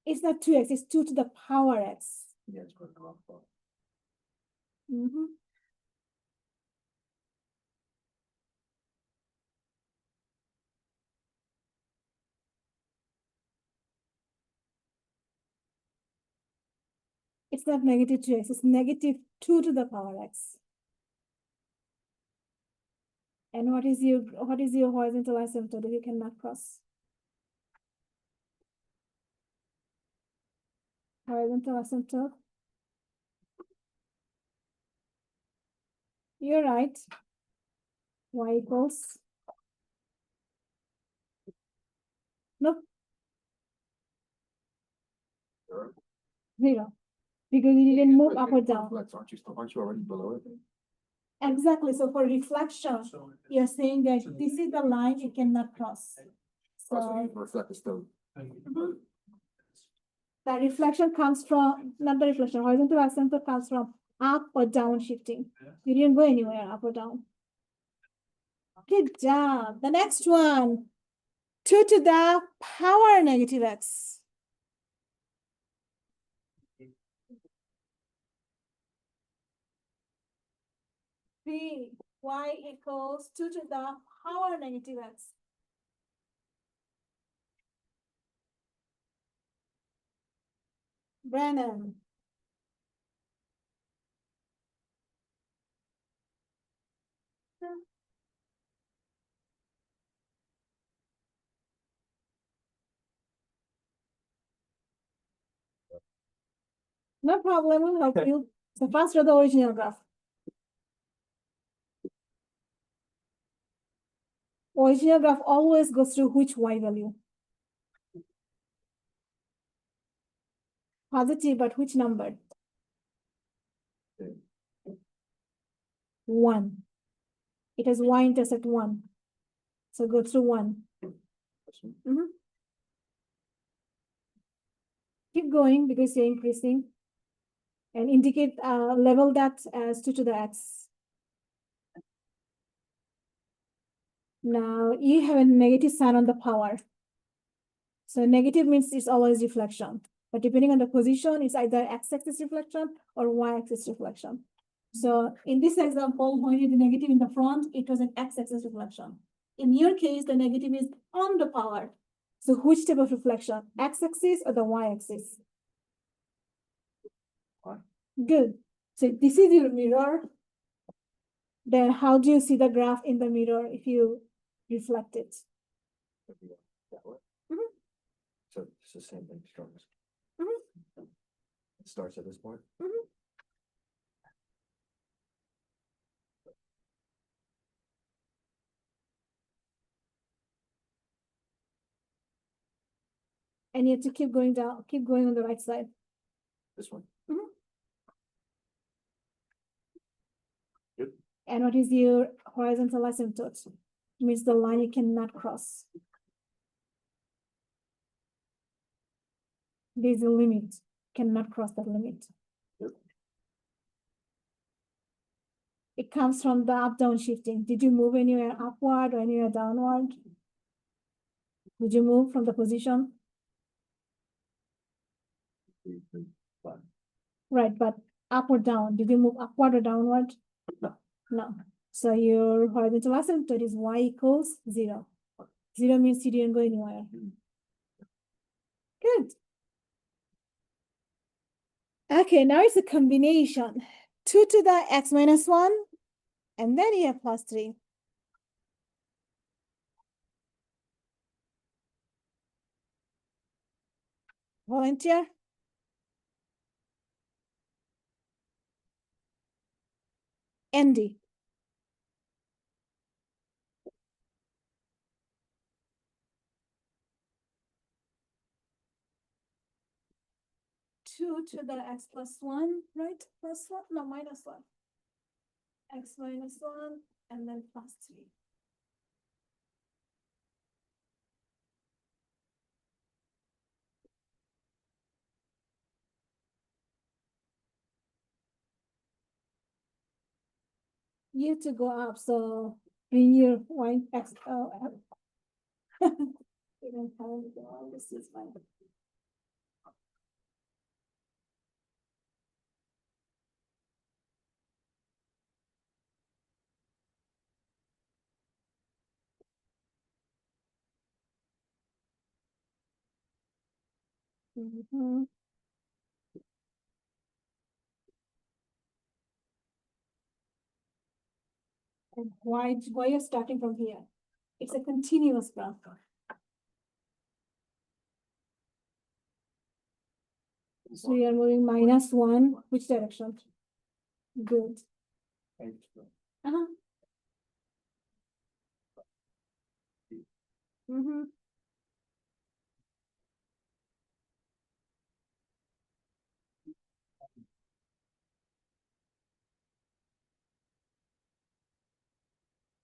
[SPEAKER 1] It's not 2x, it's 2 to the power x.
[SPEAKER 2] Yeah, it's going to go up.
[SPEAKER 1] It's not negative 2x, it's negative 2 to the power x. And what is your horizontal asymptote that you cannot cross? Horizontal asymptote. You're right. Y equals. Nope. 0. Because you didn't move up or down.
[SPEAKER 2] Aren't you already below it?
[SPEAKER 1] Exactly. So for reflection, you're saying that this is the line you cannot cross. So
[SPEAKER 2] reflect still.
[SPEAKER 1] the reflection comes from, not the reflection, horizontal asymptote comes from up or down shifting. You didn't go anywhere up or down. Good job. The next one, 2 to the power negative x. B, y equals 2 to the power negative x. Brennan. No problem, we'll help you. So first draw the original graph. Original graph always goes through which y value? Positive, but which number? 1. It has y-intercept 1. So go through 1. Mhm. Keep going because you're increasing. And indicate, level that as 2 to the x. Now you have a negative sign on the power. So negative means it's always reflection. But depending on the position, it's either x-axis reflection or y-axis reflection. So in this example, when you do negative in the front, it was an x-axis reflection. In your case, the negative is on the power. So which type of reflection? X-axis or the y-axis? Good. So this is your mirror. Then how do you see the graph in the mirror if you reflect it?
[SPEAKER 5] That way.
[SPEAKER 1] Mhm.
[SPEAKER 5] So it's the same thing, strongest.
[SPEAKER 1] Mhm.
[SPEAKER 5] It starts at this point.
[SPEAKER 1] Mhm. And you have to keep going down, keep going on the right side.
[SPEAKER 5] This one.
[SPEAKER 1] And what is your horizontal asymptote? Means the line you cannot cross. There's a limit, cannot cross that limit.
[SPEAKER 5] Yep.
[SPEAKER 1] It comes from the up-down shifting. Did you move anywhere upward or anywhere downward? Did you move from the position?
[SPEAKER 5] 3, 3, 5.
[SPEAKER 1] Right, but up or down? Did you move upward or downward?
[SPEAKER 5] No.
[SPEAKER 1] No. So your horizontal asymptote is y equals 0. 0 means you didn't go anywhere. Good. Okay, now it's a combination. 2 to the x minus 1, and then you have plus 3. Volunteer? Andy. Two to the x plus 1, right? Plus 1? No, minus 1. X minus 1, and then plus 3. You have to go up, so bring your y x. We don't have anything wrong. This is fine. Mhm. And why you're starting from here? It's a continuous graph. So you are moving minus 1, which direction? Good. Uh-huh. Mm-hmm.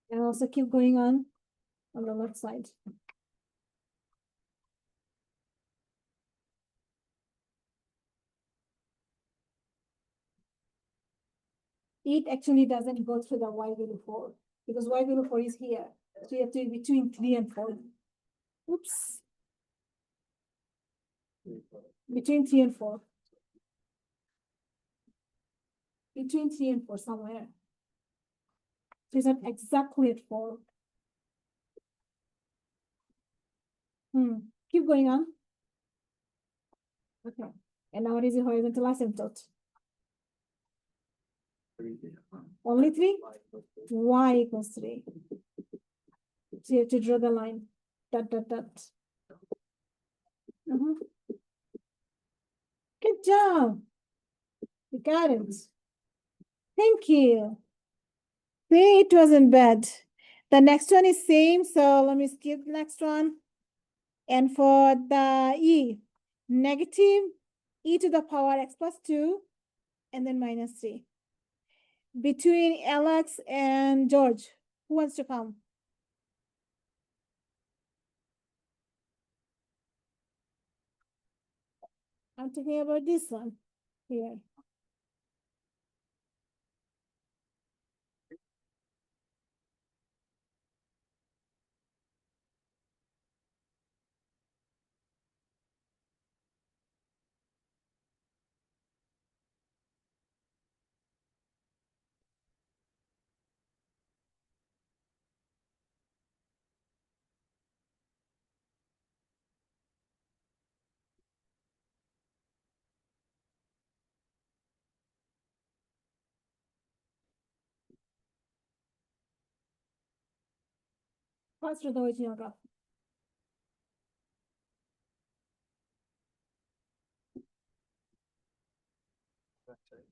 [SPEAKER 1] And also keep going on the left side. It actually doesn't go through the y value 4 because y value 4 is here. So you have to be between 3 and 4. Oops. Between 3 and 4. Between 3 and 4 somewhere. So it's not exactly at 4. Keep going on. Okay. And now what is the horizontal asymptote?
[SPEAKER 5] 3.
[SPEAKER 1] Only 3? Y equals 3. So you have to draw the line. Dot, dot, dot. Good job. You got it. Thank you. See, it wasn't bad. The next one is same, so let me skip the next one. And for the e, negative e to the power x plus 2, and then minus 3. Between Alex and George, who wants to come? I'm talking about this one here. What's the original graph?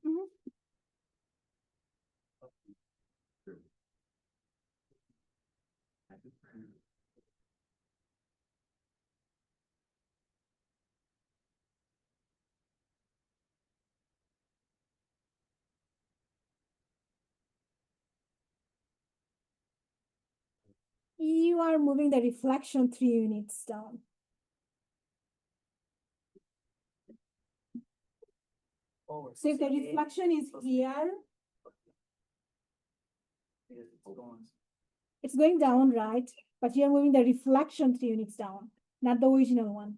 [SPEAKER 1] Mhm. You are moving the reflection 3 units down.
[SPEAKER 2] Oh,
[SPEAKER 1] So if the reflection is here, it's going down, right? But you're moving the reflection 3 units down, not the original one.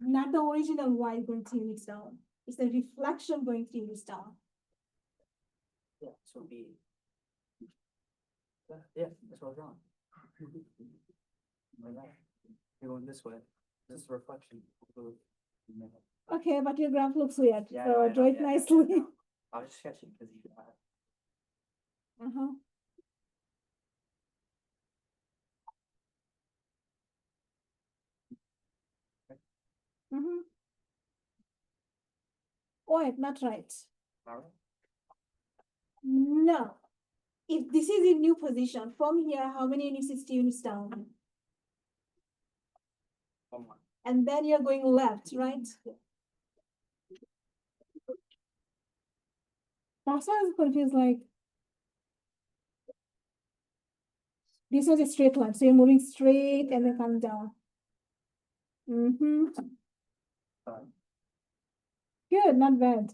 [SPEAKER 1] Not the original y going 3 units down. It's the reflection going 3 units down.
[SPEAKER 2] Yeah, so B. Yeah, that's what I was wrong. Like that. You're going this way. This is reflection.
[SPEAKER 1] Okay, but your graph looks weird.
[SPEAKER 2] Yeah,
[SPEAKER 1] So
[SPEAKER 2] I know,
[SPEAKER 1] draw it
[SPEAKER 2] yeah,
[SPEAKER 1] nicely.
[SPEAKER 2] yeah. I was just sketching because you.
[SPEAKER 1] Uh-huh. Mm-hmm. Wait, not right. No. If this is in new position, from here, how many units is 2 units down? And then you're going left, right? That's why I was confused, like, this was a straight line, so you're moving straight and then coming down. Mm-hmm. Good, not bad.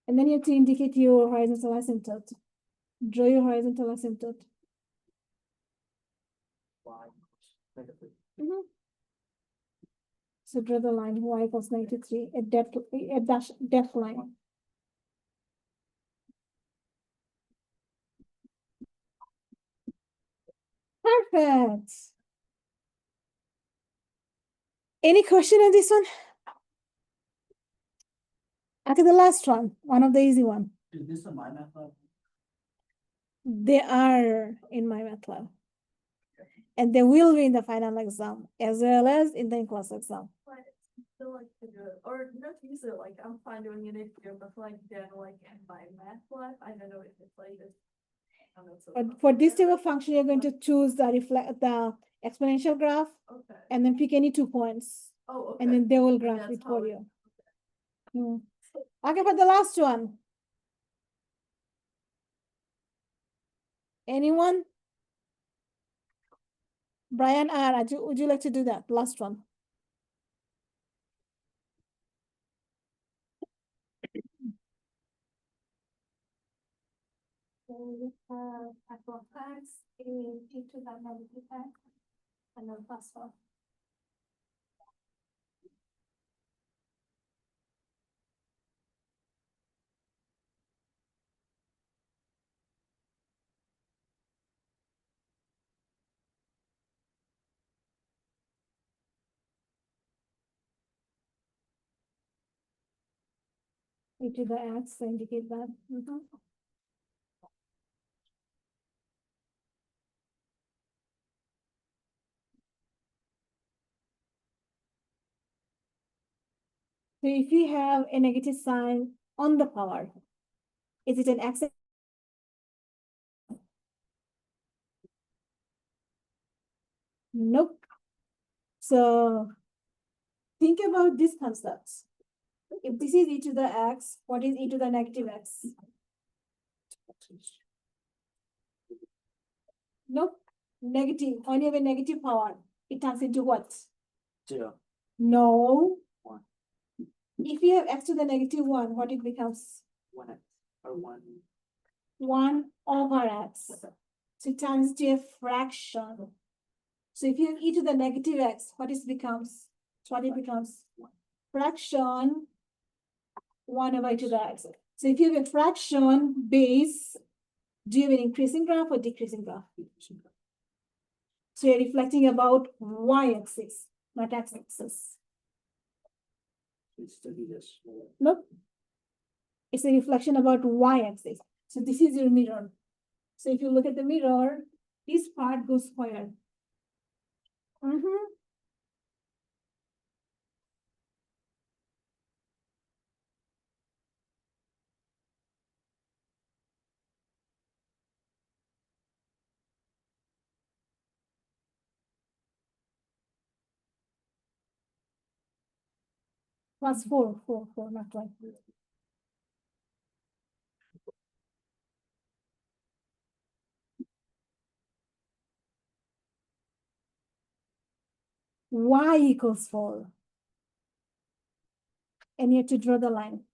[SPEAKER 1] And then you have to indicate your horizontal asymptote. Draw your horizontal asymptote. Mm-hmm. So draw the line y equals 93, a depth line. Perfect. Any question on this one? Okay, the last one of the easy one.
[SPEAKER 2] Is this a my method?
[SPEAKER 1] They are in my MATLAB. And they will be in the final exam as well as in the in-class exam.
[SPEAKER 6] Still like to do it, or not to use it, like I'm fine doing it if you're, but like then like in my math life, I don't know if it's like this. I don't know, so-
[SPEAKER 1] But for this type of function, you're going to choose the exponential graph
[SPEAKER 6] Okay,
[SPEAKER 1] and then pick any 2 points.
[SPEAKER 6] oh, okay.
[SPEAKER 1] And then they will graph
[SPEAKER 6] that's
[SPEAKER 1] it for
[SPEAKER 6] how
[SPEAKER 1] you. Hmm. Okay, for the last one. Anyone? Brian R., would you like to do that? Last one.
[SPEAKER 4] So we have equal x in e to the negative x and then plus 1.
[SPEAKER 1] E to the x, so indicate that. Mhm. So if you have a negative sign on the power, is it an x? Nope. So think about these concepts. If this is e to the x, what is e to the negative x? Nope. Negative. When you have a negative power, it turns into what?
[SPEAKER 2] 0.
[SPEAKER 1] No.
[SPEAKER 2] 1.
[SPEAKER 1] If you have x to the negative 1, what it becomes?
[SPEAKER 2] 1x or 1.
[SPEAKER 1] 1 over x. So it turns to a fraction. So if you have e to the negative x, what it becomes? What it becomes? Fraction 1 over e to the x. So if you have a fraction base, do you have an increasing graph or decreasing graph? So you're reflecting about y-axis, not x-axis.
[SPEAKER 2] It's to be this.
[SPEAKER 1] Nope. It's a reflection about y-axis. So this is your mirror. So if you look at the mirror, this part goes square. Plus 4, not 1. Y equals 4. And you have to draw the line.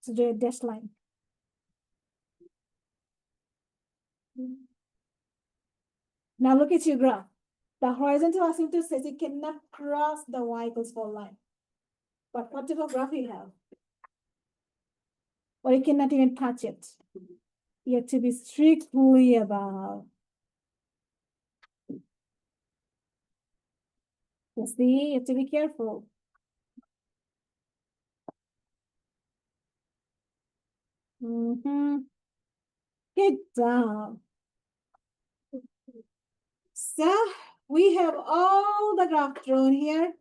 [SPEAKER 1] So draw a dashed line. Now look at your graph. The horizontal asymptote says it cannot cross the y equals 4 line. But what type of graph you have? Or you cannot even touch it. You have to be strictly above. You see, you have to be careful. Good job. So we have all the graph drawn here.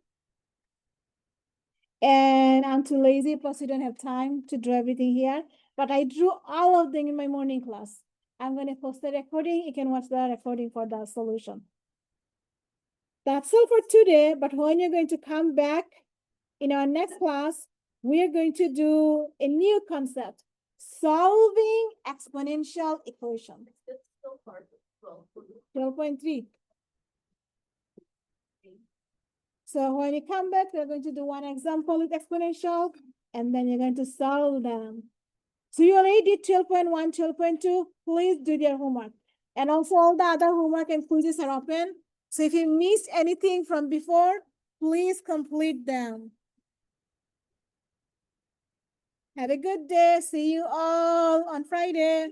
[SPEAKER 1] And I'm too lazy, plus we don't have time to draw everything here. But I drew all of them in my morning class. I'm going to post the recording. You can watch the recording for the solution. That's all for today. But when you're going to come back in our next class, we're going to do a new concept, solving exponential equation.
[SPEAKER 6] It's still hard. Well,
[SPEAKER 1] 12.3. So when you come back, we're going to do one example with exponential, and then you're going to solve them. So you already did 12.1, 12.2. Please do their homework. And also all the other homework and quizzes are open. So if you missed anything from before, please complete them. Have a good day. See you all on Friday.